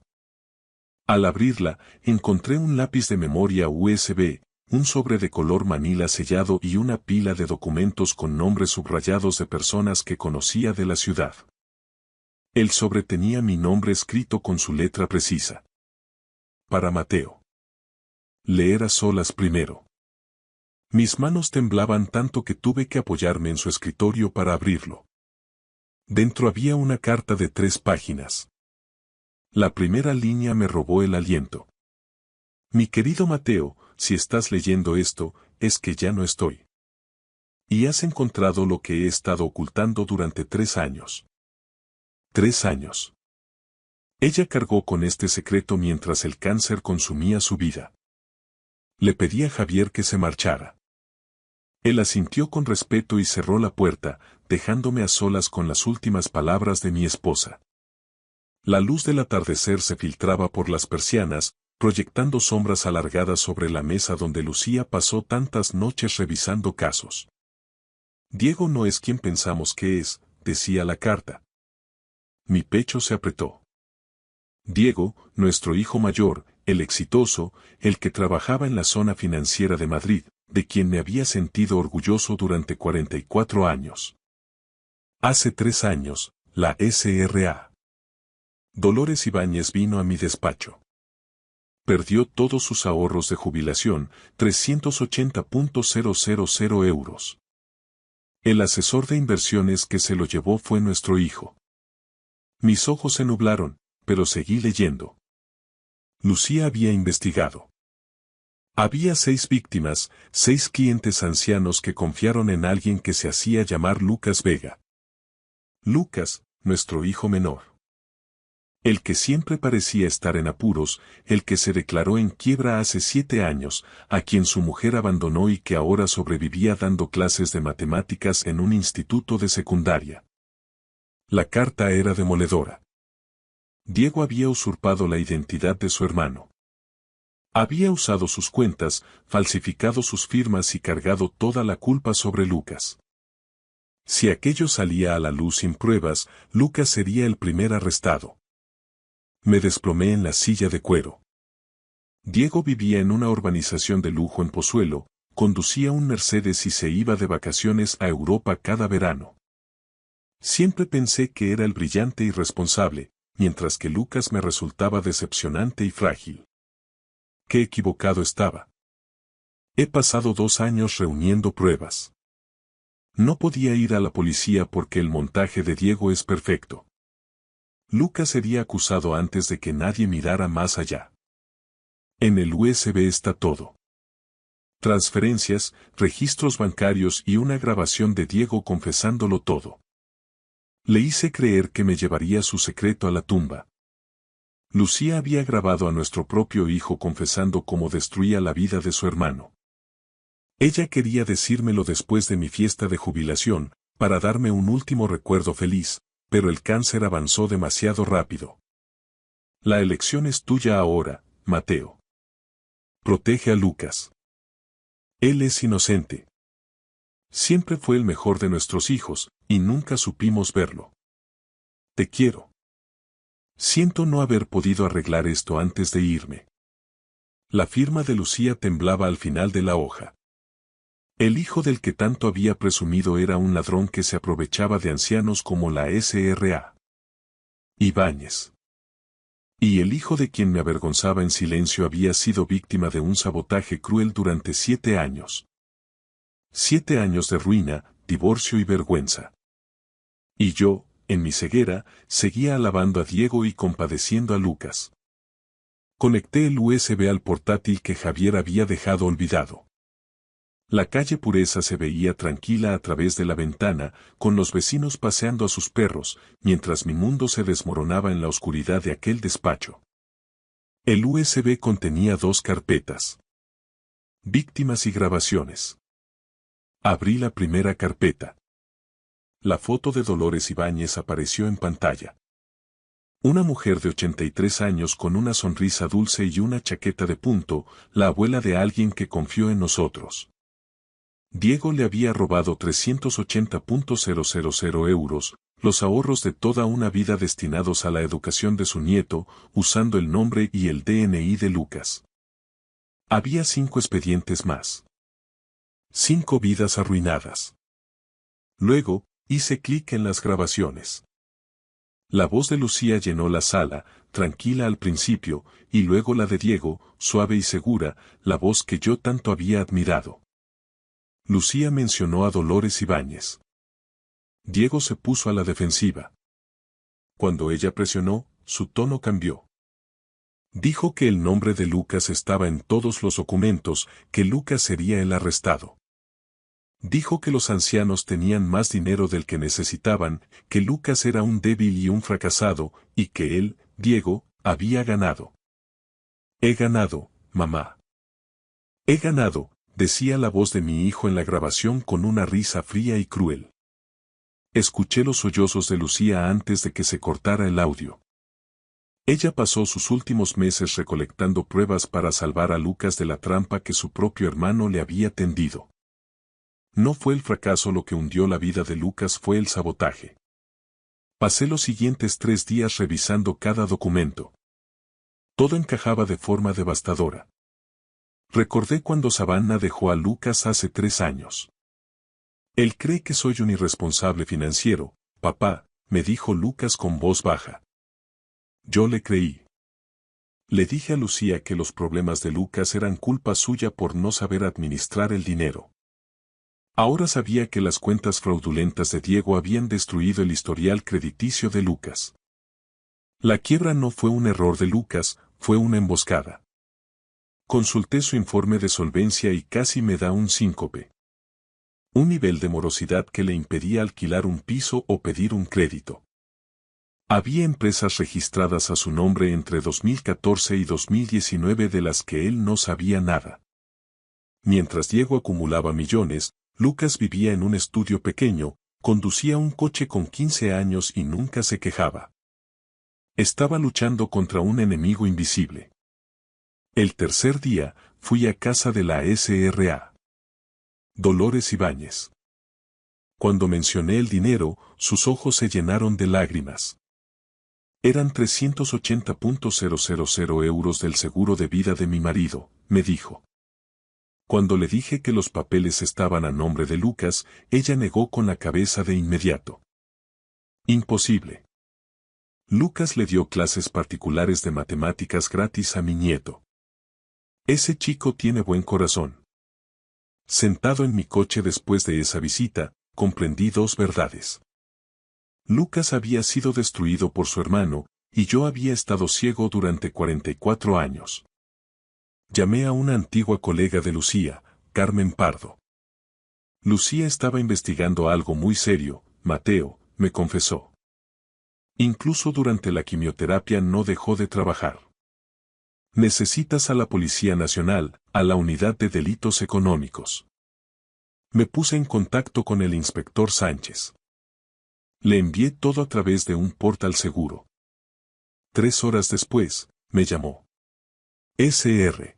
Al abrirla, encontré un lápiz de memoria USB, un sobre de color manila sellado y una pila de documentos con nombres subrayados de personas que conocía de la ciudad. El sobre tenía mi nombre escrito con su letra precisa. Para Mateo. Leer a solas primero. Mis manos temblaban tanto que tuve que apoyarme en su escritorio para abrirlo. Dentro había una carta de 3 páginas. La primera línea me robó el aliento. Mi querido Mateo, si estás leyendo esto, es que ya no estoy. Y has encontrado lo que he estado ocultando durante 3 años. 3 años. Ella cargó con este secreto mientras el cáncer consumía su vida. Le pedí a Javier que se marchara. Él asintió con respeto y cerró la puerta, dejándome a solas con las últimas palabras de mi esposa. La luz del atardecer se filtraba por las persianas, proyectando sombras alargadas sobre la mesa donde Lucía pasó tantas noches revisando casos. Diego no es quien pensamos que es, decía la carta. Mi pecho se apretó. Diego, nuestro hijo mayor, el exitoso, el que trabajaba en la zona financiera de Madrid, de quien me había sentido orgulloso durante 44 años. Hace 3 años, la S.R.A. Dolores Ibáñez vino a mi despacho. Perdió todos sus ahorros de jubilación, 380.000 euros. El asesor de inversiones que se lo llevó fue nuestro hijo. Mis ojos se nublaron, pero seguí leyendo. Lucía había investigado. Había 6 víctimas, 6 clientes ancianos que confiaron en alguien que se hacía llamar Lucas Vega. Lucas, nuestro hijo menor. El que siempre parecía estar en apuros, el que se declaró en quiebra hace 7 años, a quien su mujer abandonó y que ahora sobrevivía dando clases de matemáticas en un instituto de secundaria. La carta era demoledora. Diego había usurpado la identidad de su hermano. Había usado sus cuentas, falsificado sus firmas y cargado toda la culpa sobre Lucas. Si aquello salía a la luz sin pruebas, Lucas sería el primer arrestado. Me desplomé en la silla de cuero. Diego vivía en una urbanización de lujo en Pozuelo, conducía un Mercedes y se iba de vacaciones a Europa cada verano. Siempre pensé que era el brillante y responsable, mientras que Lucas me resultaba decepcionante y frágil. Qué equivocado estaba. He pasado 2 años reuniendo pruebas. No podía ir a la policía porque el montaje de Diego es perfecto. Lucas sería acusado antes de que nadie mirara más allá. En el USB está todo. Transferencias, registros bancarios y una grabación de Diego confesándolo todo. Le hice creer que me llevaría su secreto a la tumba. Lucía había grabado a nuestro propio hijo confesando cómo destruía la vida de su hermano. Ella quería decírmelo después de mi fiesta de jubilación, para darme un último recuerdo feliz, pero el cáncer avanzó demasiado rápido. La elección es tuya ahora, Mateo. Protege a Lucas. Él es inocente. Siempre fue el mejor de nuestros hijos, y nunca supimos verlo. Te quiero. Siento no haber podido arreglar esto antes de irme. La firma de Lucía temblaba al final de la hoja. El hijo del que tanto había presumido era un ladrón que se aprovechaba de ancianos como la SRA. Ibáñez. Y el hijo de quien me avergonzaba en silencio había sido víctima de un sabotaje cruel durante 7 años. 7 años de ruina, divorcio y vergüenza. Y yo, en mi ceguera, seguía alabando a Diego y compadeciendo a Lucas. Conecté el USB al portátil que Javier había dejado olvidado. La calle Pureza se veía tranquila a través de la ventana, con los vecinos paseando a sus perros, mientras mi mundo se desmoronaba en la oscuridad de aquel despacho. El USB contenía 2 carpetas. Víctimas y grabaciones. Abrí la primera carpeta. La foto de Dolores Ibáñez apareció en pantalla. Una mujer de 83 años con una sonrisa dulce y una chaqueta de punto, la abuela de alguien que confió en nosotros. Diego le había robado 380.000 euros, los ahorros de toda una vida destinados a la educación de su nieto, usando el nombre y el DNI de Lucas. Había 5 expedientes más. 5 vidas arruinadas. Luego, hice clic en las grabaciones. La voz de Lucía llenó la sala, tranquila al principio, y luego la de Diego, suave y segura, la voz que yo tanto había admirado. Lucía mencionó a Dolores Ibáñez. Diego se puso a la defensiva. Cuando ella presionó, su tono cambió. Dijo que el nombre de Lucas estaba en todos los documentos, que Lucas sería el arrestado. Dijo que los ancianos tenían más dinero del que necesitaban, que Lucas era un débil y un fracasado, y que él, Diego, había ganado. He ganado, mamá. He ganado, decía la voz de mi hijo en la grabación con una risa fría y cruel. Escuché los sollozos de Lucía antes de que se cortara el audio. Ella pasó sus últimos meses recolectando pruebas para salvar a Lucas de la trampa que su propio hermano le había tendido. No fue el fracaso lo que hundió la vida de Lucas, fue el sabotaje. Pasé los siguientes 3 días revisando cada documento. Todo encajaba de forma devastadora. Recordé cuando Savannah dejó a Lucas hace 3 años. Él cree que soy un irresponsable financiero, papá, me dijo Lucas con voz baja. Yo le creí. Le dije a Lucía que los problemas de Lucas eran culpa suya por no saber administrar el dinero. Ahora sabía que las cuentas fraudulentas de Diego habían destruido el historial crediticio de Lucas. La quiebra no fue un error de Lucas, fue una emboscada. Consulté su informe de solvencia y casi me da un síncope. Un nivel de morosidad que le impedía alquilar un piso o pedir un crédito. Había empresas registradas a su nombre entre 2014 y 2019 de las que él no sabía nada. Mientras Diego acumulaba millones, Lucas vivía en un estudio pequeño, conducía un coche con 15 años y nunca se quejaba. Estaba luchando contra un enemigo invisible. El tercer día, fui a casa de la SRA. Dolores Ibáñez. Cuando mencioné el dinero, sus ojos se llenaron de lágrimas. Eran 380.000 euros del seguro de vida de mi marido, me dijo. Cuando le dije que los papeles estaban a nombre de Lucas, ella negó con la cabeza de inmediato. Imposible. Lucas le dio clases particulares de matemáticas gratis a mi nieto. Ese chico tiene buen corazón. Sentado en mi coche después de esa visita, comprendí dos verdades. Lucas había sido destruido por su hermano, y yo había estado ciego durante 44 años. Llamé a una antigua colega de Lucía, Carmen Pardo. Lucía estaba investigando algo muy serio, Mateo, me confesó. Incluso durante la quimioterapia no dejó de trabajar. Necesitas a la Policía Nacional, a la Unidad de Delitos Económicos. Me puse en contacto con el inspector Sánchez. Le envié todo a través de un portal seguro. 3 horas después, me llamó. Sr.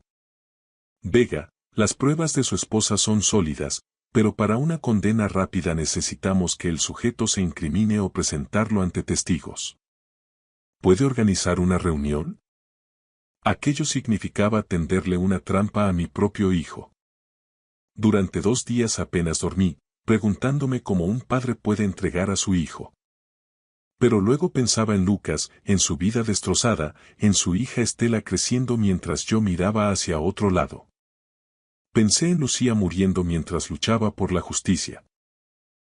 Vega, las pruebas de su esposa son sólidas, pero para una condena rápida necesitamos que el sujeto se incrimine o presentarlo ante testigos. ¿Puede organizar una reunión? Aquello significaba tenderle una trampa a mi propio hijo. Durante 2 días apenas dormí, preguntándome cómo un padre puede entregar a su hijo. Pero luego pensaba en Lucas, en su vida destrozada, en su hija Estela creciendo mientras yo miraba hacia otro lado. Pensé en Lucía muriendo mientras luchaba por la justicia.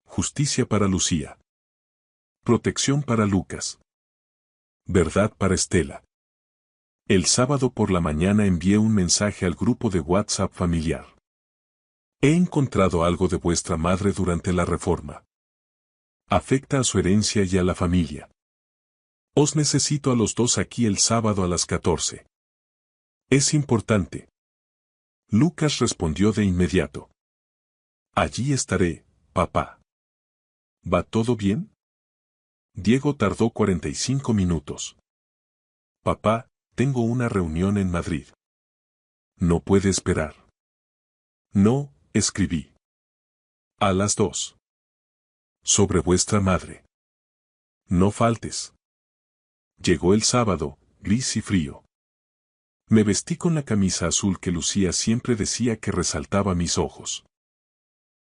Justicia para Lucía. Protección para Lucas. Verdad para Estela. El sábado por la mañana envié un mensaje al grupo de WhatsApp familiar. He encontrado algo de vuestra madre durante la reforma. Afecta a su herencia y a la familia. Os necesito a los dos aquí el sábado a las 14. Es importante. Lucas respondió de inmediato. Allí estaré, papá. ¿Va todo bien? Diego tardó 45 minutos. Papá, tengo una reunión en Madrid. No puede esperar. No, escribí. A las 2. Sobre vuestra madre. No faltes. Llegó el sábado, gris y frío. Me vestí con la camisa azul que Lucía siempre decía que resaltaba mis ojos.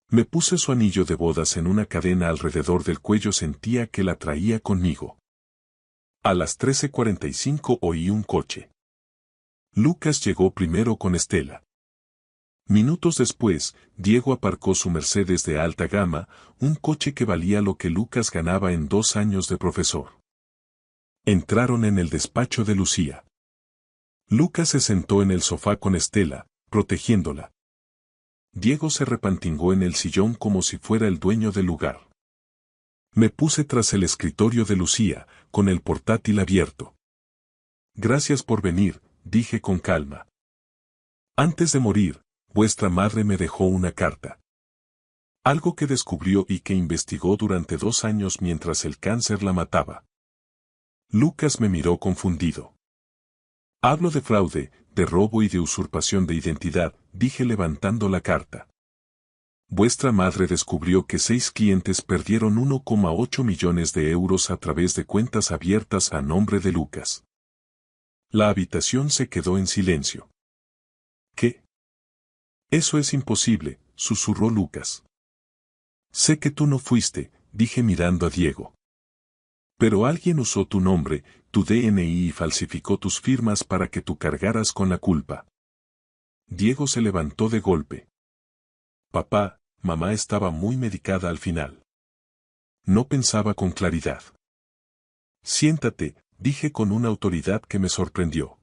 Me puse su anillo de bodas en una cadena alrededor del cuello, sentía que la traía conmigo. A las 13:45 oí un coche. Lucas llegó primero con Estela. Minutos después, Diego aparcó su Mercedes de alta gama, un coche que valía lo que Lucas ganaba en 2 años de profesor. Entraron en el despacho de Lucía. Lucas se sentó en el sofá con Estela, protegiéndola. Diego se repantingó en el sillón como si fuera el dueño del lugar. Me puse tras el escritorio de Lucía, con el portátil abierto. Gracias por venir, dije con calma. Antes de morir, vuestra madre me dejó una carta. Algo que descubrió y que investigó durante 2 años mientras el cáncer la mataba. Lucas me miró confundido. Hablo de fraude, de robo y de usurpación de identidad, dije levantando la carta. Vuestra madre descubrió que 6 clientes perdieron 1,8 millones de euros a través de cuentas abiertas a nombre de Lucas. La habitación se quedó en silencio. ¿Qué? Eso es imposible, susurró Lucas. Sé que tú no fuiste, dije mirando a Diego. Pero alguien usó tu nombre, tu DNI y falsificó tus firmas para que tú cargaras con la culpa. Diego se levantó de golpe. Papá, mamá estaba muy medicada al final. No pensaba con claridad. Siéntate, dije con una autoridad que me sorprendió.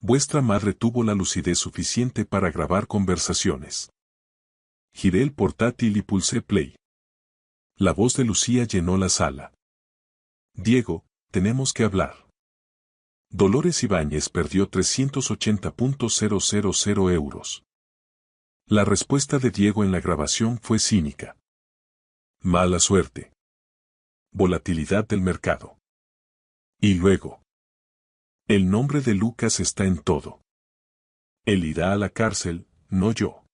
Vuestra madre tuvo la lucidez suficiente para grabar conversaciones. Giré el portátil y pulsé play. La voz de Lucía llenó la sala. Diego, tenemos que hablar. Dolores Ibáñez perdió 380.000 euros. La respuesta de Diego en la grabación fue cínica. Mala suerte. Volatilidad del mercado. Y luego. El nombre de Lucas está en todo. Él irá a la cárcel, no yo.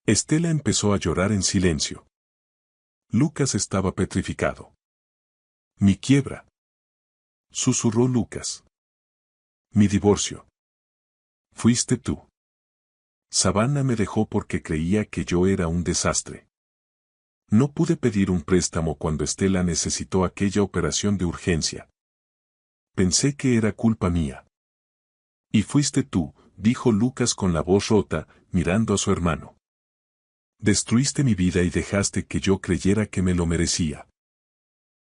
Estela empezó a llorar en silencio. Lucas estaba petrificado. Mi quiebra. Susurró Lucas. Mi divorcio. Fuiste tú. Savannah me dejó porque creía que yo era un desastre. No pude pedir un préstamo cuando Estela necesitó aquella operación de urgencia. Pensé que era culpa mía. Y fuiste tú, dijo Lucas con la voz rota, mirando a su hermano. Destruiste mi vida y dejaste que yo creyera que me lo merecía.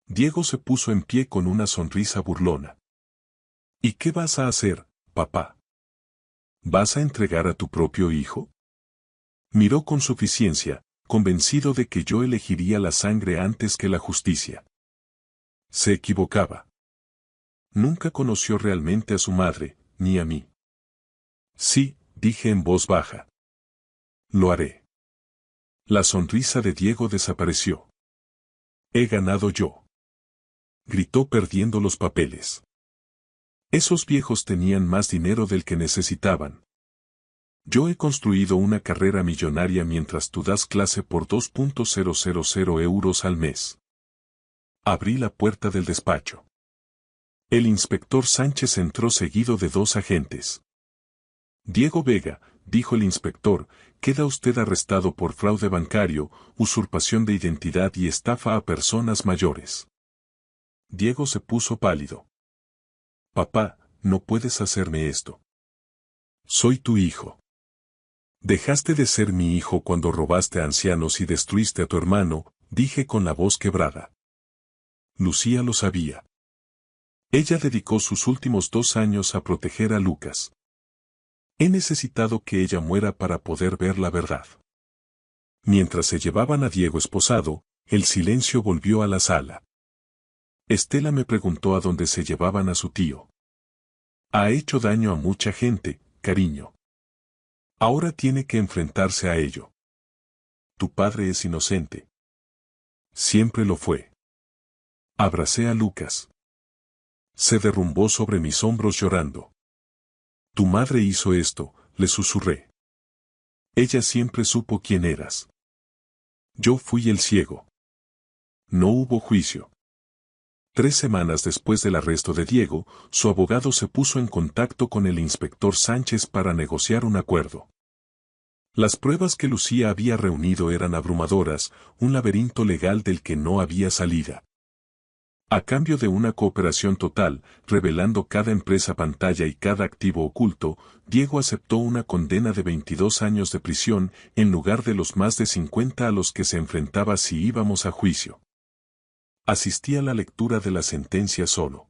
Diego se puso en pie con una sonrisa burlona. ¿Y qué vas a hacer, papá? ¿Vas a entregar a tu propio hijo? Miró con suficiencia, convencido de que yo elegiría la sangre antes que la justicia. Se equivocaba. Nunca conoció realmente a su madre, ni a mí. Sí, dije en voz baja. Lo haré. La sonrisa de Diego desapareció. He ganado yo. Gritó perdiendo los papeles. Esos viejos tenían más dinero del que necesitaban. Yo he construido una carrera millonaria mientras tú das clase por 2.000 euros al mes. Abrí la puerta del despacho. El inspector Sánchez entró seguido de 2 agentes. Diego Vega, dijo el inspector, queda usted arrestado por fraude bancario, usurpación de identidad y estafa a personas mayores. Diego se puso pálido. Papá, no puedes hacerme esto. Soy tu hijo. Dejaste de ser mi hijo cuando robaste a ancianos y destruiste a tu hermano, dije con la voz quebrada. Lucía lo sabía. Ella dedicó sus últimos 2 años a proteger a Lucas. He necesitado que ella muera para poder ver la verdad. Mientras se llevaban a Diego esposado, el silencio volvió a la sala. Estela me preguntó a dónde se llevaban a su tío. Ha hecho daño a mucha gente, cariño. Ahora tiene que enfrentarse a ello. Tu padre es inocente. Siempre lo fue. Abracé a Lucas. Se derrumbó sobre mis hombros llorando. Tu madre hizo esto, le susurré. Ella siempre supo quién eras. Yo fui el ciego. No hubo juicio. 3 semanas después del arresto de Diego, su abogado se puso en contacto con el inspector Sánchez para negociar un acuerdo. Las pruebas que Lucía había reunido eran abrumadoras, un laberinto legal del que no había salida. A cambio de una cooperación total, revelando cada empresa pantalla y cada activo oculto, Diego aceptó una condena de 22 años de prisión en lugar de los más de 50 a los que se enfrentaba si íbamos a juicio. Asistí a la lectura de la sentencia solo.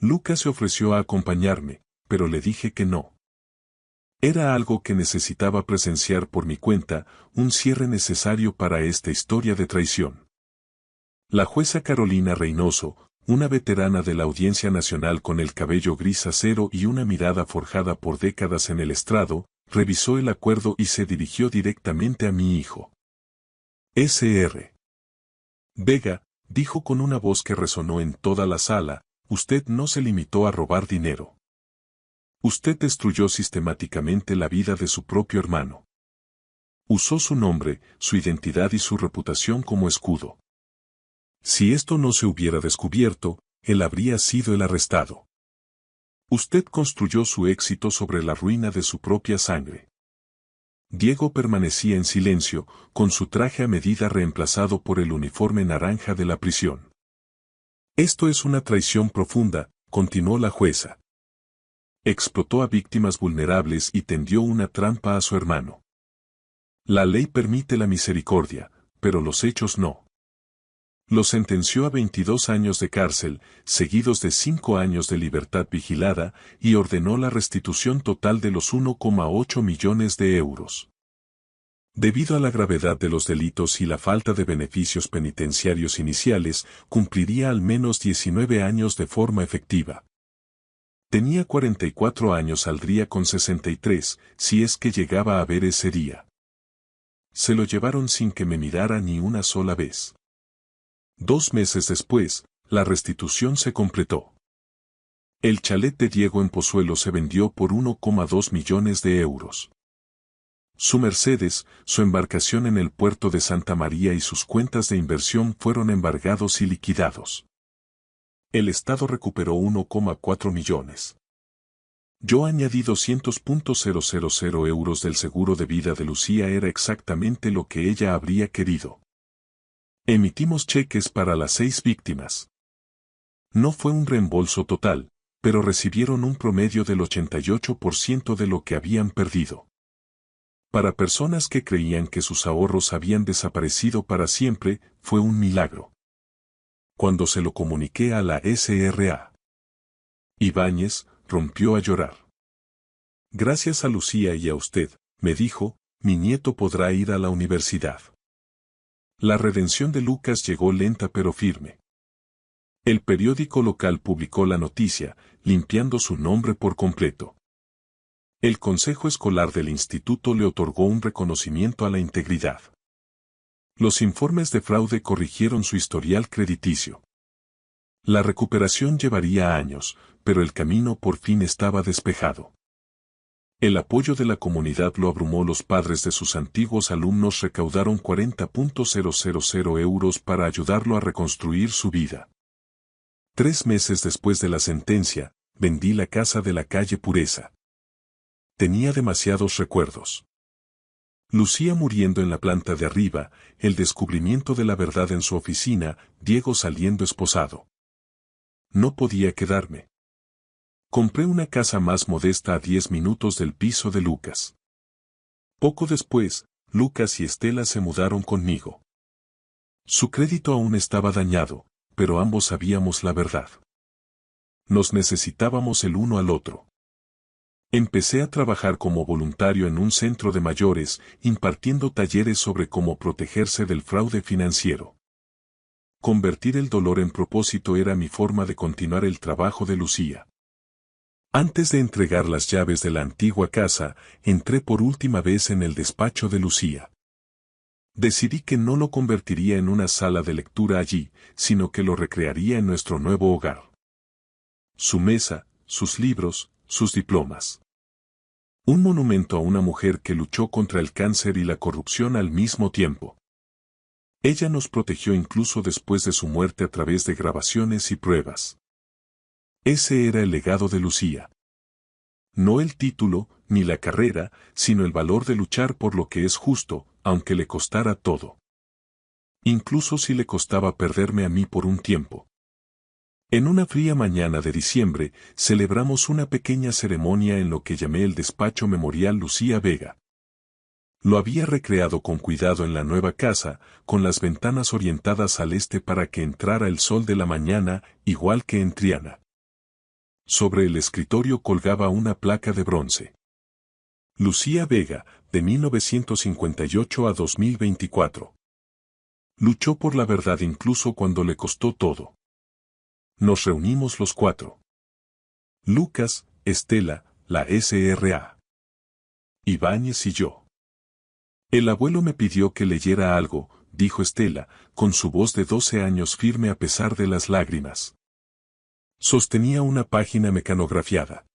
Lucas se ofreció a acompañarme, pero le dije que no. Era algo que necesitaba presenciar por mi cuenta, un cierre necesario para esta historia de traición. La jueza Carolina Reynoso, una veterana de la Audiencia Nacional con el cabello gris acero y una mirada forjada por décadas en el estrado, revisó el acuerdo y se dirigió directamente a mi hijo. Sr. Vega, dijo con una voz que resonó en toda la sala, usted no se limitó a robar dinero. Usted destruyó sistemáticamente la vida de su propio hermano. Usó su nombre, su identidad y su reputación como escudo. Si esto no se hubiera descubierto, él habría sido el arrestado. Usted construyó su éxito sobre la ruina de su propia sangre. Diego permanecía en silencio, con su traje a medida reemplazado por el uniforme naranja de la prisión. Esto es una traición profunda, continuó la jueza. Explotó a víctimas vulnerables y tendió una trampa a su hermano. La ley permite la misericordia, pero los hechos no. Lo sentenció a 22 años de cárcel, seguidos de 5 años de libertad vigilada, y ordenó la restitución total de los 1,8 millones de euros. Debido a la gravedad de los delitos y la falta de beneficios penitenciarios iniciales, cumpliría al menos 19 años de forma efectiva. Tenía 44 años, saldría con 63, si es que llegaba a ver ese día. Se lo llevaron sin que me mirara ni una sola vez. 2 meses después, la restitución se completó. El chalet de Diego en Pozuelo se vendió por 1,2 millones de euros. Su Mercedes, su embarcación en el puerto de Santa María y sus cuentas de inversión fueron embargados y liquidados. El Estado recuperó 1,4 millones. Yo añadí 200.000 euros del seguro de vida de Lucía, era exactamente lo que ella habría querido. Emitimos cheques para las 6 víctimas. No fue un reembolso total, pero recibieron un promedio del 88% de lo que habían perdido. Para personas que creían que sus ahorros habían desaparecido para siempre, fue un milagro. Cuando se lo comuniqué a la SRA, Ibáñez rompió a llorar. Gracias a Lucía y a usted, me dijo, mi nieto podrá ir a la universidad. La redención de Lucas llegó lenta pero firme. El periódico local publicó la noticia, limpiando su nombre por completo. El consejo escolar del instituto le otorgó un reconocimiento a la integridad. Los informes de fraude corrigieron su historial crediticio. La recuperación llevaría años, pero el camino por fin estaba despejado. El apoyo de la comunidad lo abrumó. Los padres de sus antiguos alumnos recaudaron 40.000 euros para ayudarlo a reconstruir su vida. 3 meses después de la sentencia, vendí la casa de la calle Pureza. Tenía demasiados recuerdos. Lucía muriendo en la planta de arriba, el descubrimiento de la verdad en su oficina, Diego saliendo esposado. No podía quedarme. Compré una casa más modesta a 10 minutos del piso de Lucas. Poco después, Lucas y Estela se mudaron conmigo. Su crédito aún estaba dañado, pero ambos sabíamos la verdad. Nos necesitábamos el uno al otro. Empecé a trabajar como voluntario en un centro de mayores, impartiendo talleres sobre cómo protegerse del fraude financiero. Convertir el dolor en propósito era mi forma de continuar el trabajo de Lucía. Antes de entregar las llaves de la antigua casa, entré por última vez en el despacho de Lucía. Decidí que no lo convertiría en una sala de lectura allí, sino que lo recrearía en nuestro nuevo hogar. Su mesa, sus libros, sus diplomas. Un monumento a una mujer que luchó contra el cáncer y la corrupción al mismo tiempo. Ella nos protegió incluso después de su muerte a través de grabaciones y pruebas. Ese era el legado de Lucía. No el título, ni la carrera, sino el valor de luchar por lo que es justo, aunque le costara todo. Incluso si le costaba perderme a mí por un tiempo. En una fría mañana de diciembre, celebramos una pequeña ceremonia en lo que llamé el despacho memorial Lucía Vega. Lo había recreado con cuidado en la nueva casa, con las ventanas orientadas al este para que entrara el sol de la mañana, igual que en Triana. Sobre el escritorio colgaba una placa de bronce. Lucía Vega, de 1958 a 2024. Luchó por la verdad incluso cuando le costó todo. Nos reunimos los 4. Lucas, Estela, la SRA. Ibáñez y yo. El abuelo me pidió que leyera algo, dijo Estela, con su voz de 12 años firme a pesar de las lágrimas. Sostenía una página mecanografiada.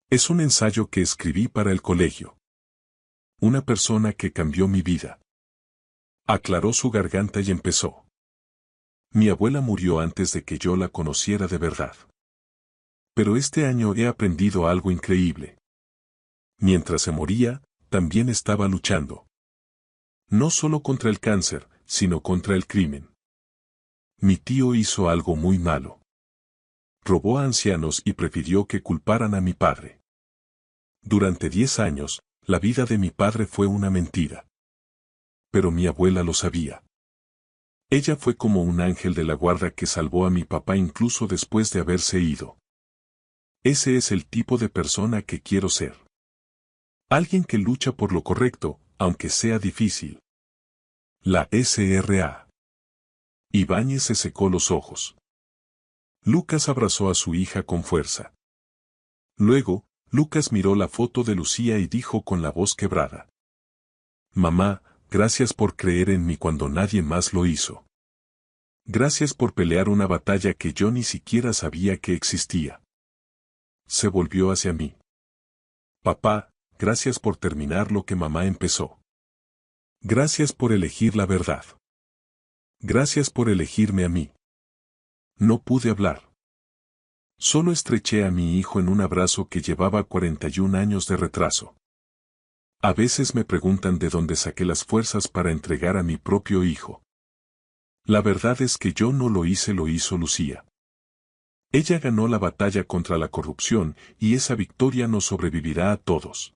Es un ensayo que escribí para el colegio. Una persona que cambió mi vida. Aclaró su garganta y empezó. Mi abuela murió antes de que yo la conociera de verdad. Pero este año he aprendido algo increíble. Mientras se moría, también estaba luchando. No solo contra el cáncer, sino contra el crimen. Mi tío hizo algo muy malo. Robó a ancianos y prefirió que culparan a mi padre. Durante 10 años, la vida de mi padre fue una mentira. Pero mi abuela lo sabía. Ella fue como un ángel de la guarda que salvó a mi papá incluso después de haberse ido. Ese es el tipo de persona que quiero ser. Alguien que lucha por lo correcto, aunque sea difícil. La SRA. Ibáñez se secó los ojos. Lucas abrazó a su hija con fuerza. Luego, Lucas miró la foto de Lucía y dijo con la voz quebrada. Mamá, gracias por creer en mí cuando nadie más lo hizo. Gracias por pelear una batalla que yo ni siquiera sabía que existía. Se volvió hacia mí. Papá, gracias por terminar lo que mamá empezó. Gracias por elegir la verdad. Gracias por elegirme a mí. No pude hablar. Solo estreché a mi hijo en un abrazo que llevaba 41 años de retraso. A veces me preguntan de dónde saqué las fuerzas para entregar a mi propio hijo. La verdad es que yo no lo hice, lo hizo Lucía. Ella ganó la batalla contra la corrupción y esa victoria nos sobrevivirá a todos.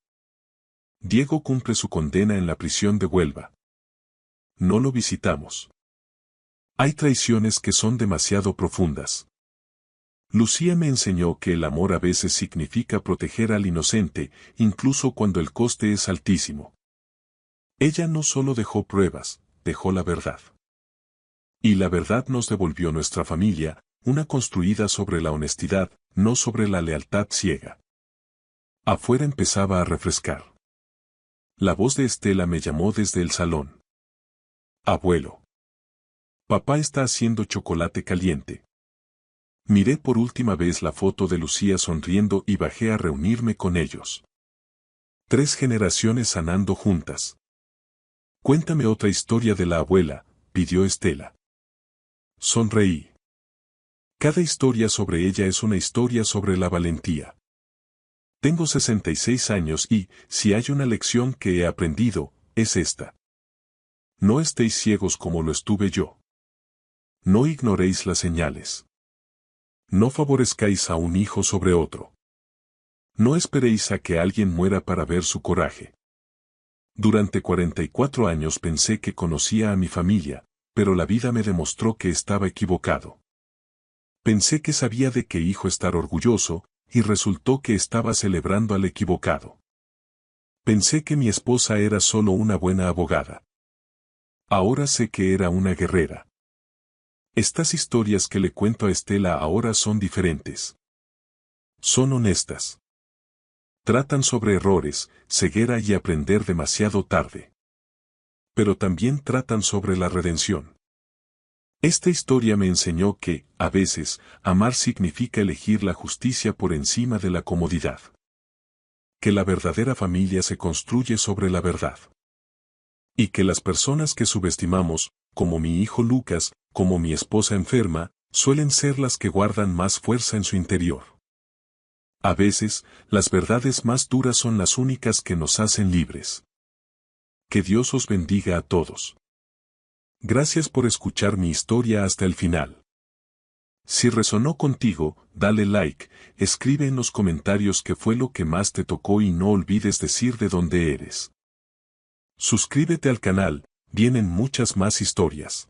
Diego cumple su condena en la prisión de Huelva. No lo visitamos. Hay traiciones que son demasiado profundas. Lucía me enseñó que el amor a veces significa proteger al inocente, incluso cuando el coste es altísimo. Ella no solo dejó pruebas, dejó la verdad. Y la verdad nos devolvió nuestra familia, una construida sobre la honestidad, no sobre la lealtad ciega. Afuera empezaba a refrescar. La voz de Estela me llamó desde el salón. Abuelo. Papá está haciendo chocolate caliente. Miré por última vez la foto de Lucía sonriendo y bajé a reunirme con ellos. 3 generaciones sanando juntas. Cuéntame otra historia de la abuela, pidió Estela. Sonreí. Cada historia sobre ella es una historia sobre la valentía. Tengo 66 años y, si hay una lección que he aprendido, es esta. No estéis ciegos como lo estuve yo. No ignoréis las señales. No favorezcáis a un hijo sobre otro. No esperéis a que alguien muera para ver su coraje. Durante 44 años pensé que conocía a mi familia, pero la vida me demostró que estaba equivocado. Pensé que sabía de qué hijo estar orgulloso, y resultó que estaba celebrando al equivocado. Pensé que mi esposa era solo una buena abogada. Ahora sé que era una guerrera. Estas historias que le cuento a Estela ahora son diferentes. Son honestas. Tratan sobre errores, ceguera y aprender demasiado tarde. Pero también tratan sobre la redención. Esta historia me enseñó que, a veces, amar significa elegir la justicia por encima de la comodidad. Que la verdadera familia se construye sobre la verdad. Y que las personas que subestimamos, como mi hijo Lucas, como mi esposa enferma, suelen ser las que guardan más fuerza en su interior. A veces, las verdades más duras son las únicas que nos hacen libres. Que Dios os bendiga a todos. Gracias por escuchar mi historia hasta el final. Si resonó contigo, dale like, escribe en los comentarios qué fue lo que más te tocó y no olvides decir de dónde eres. Suscríbete al canal, vienen muchas más historias.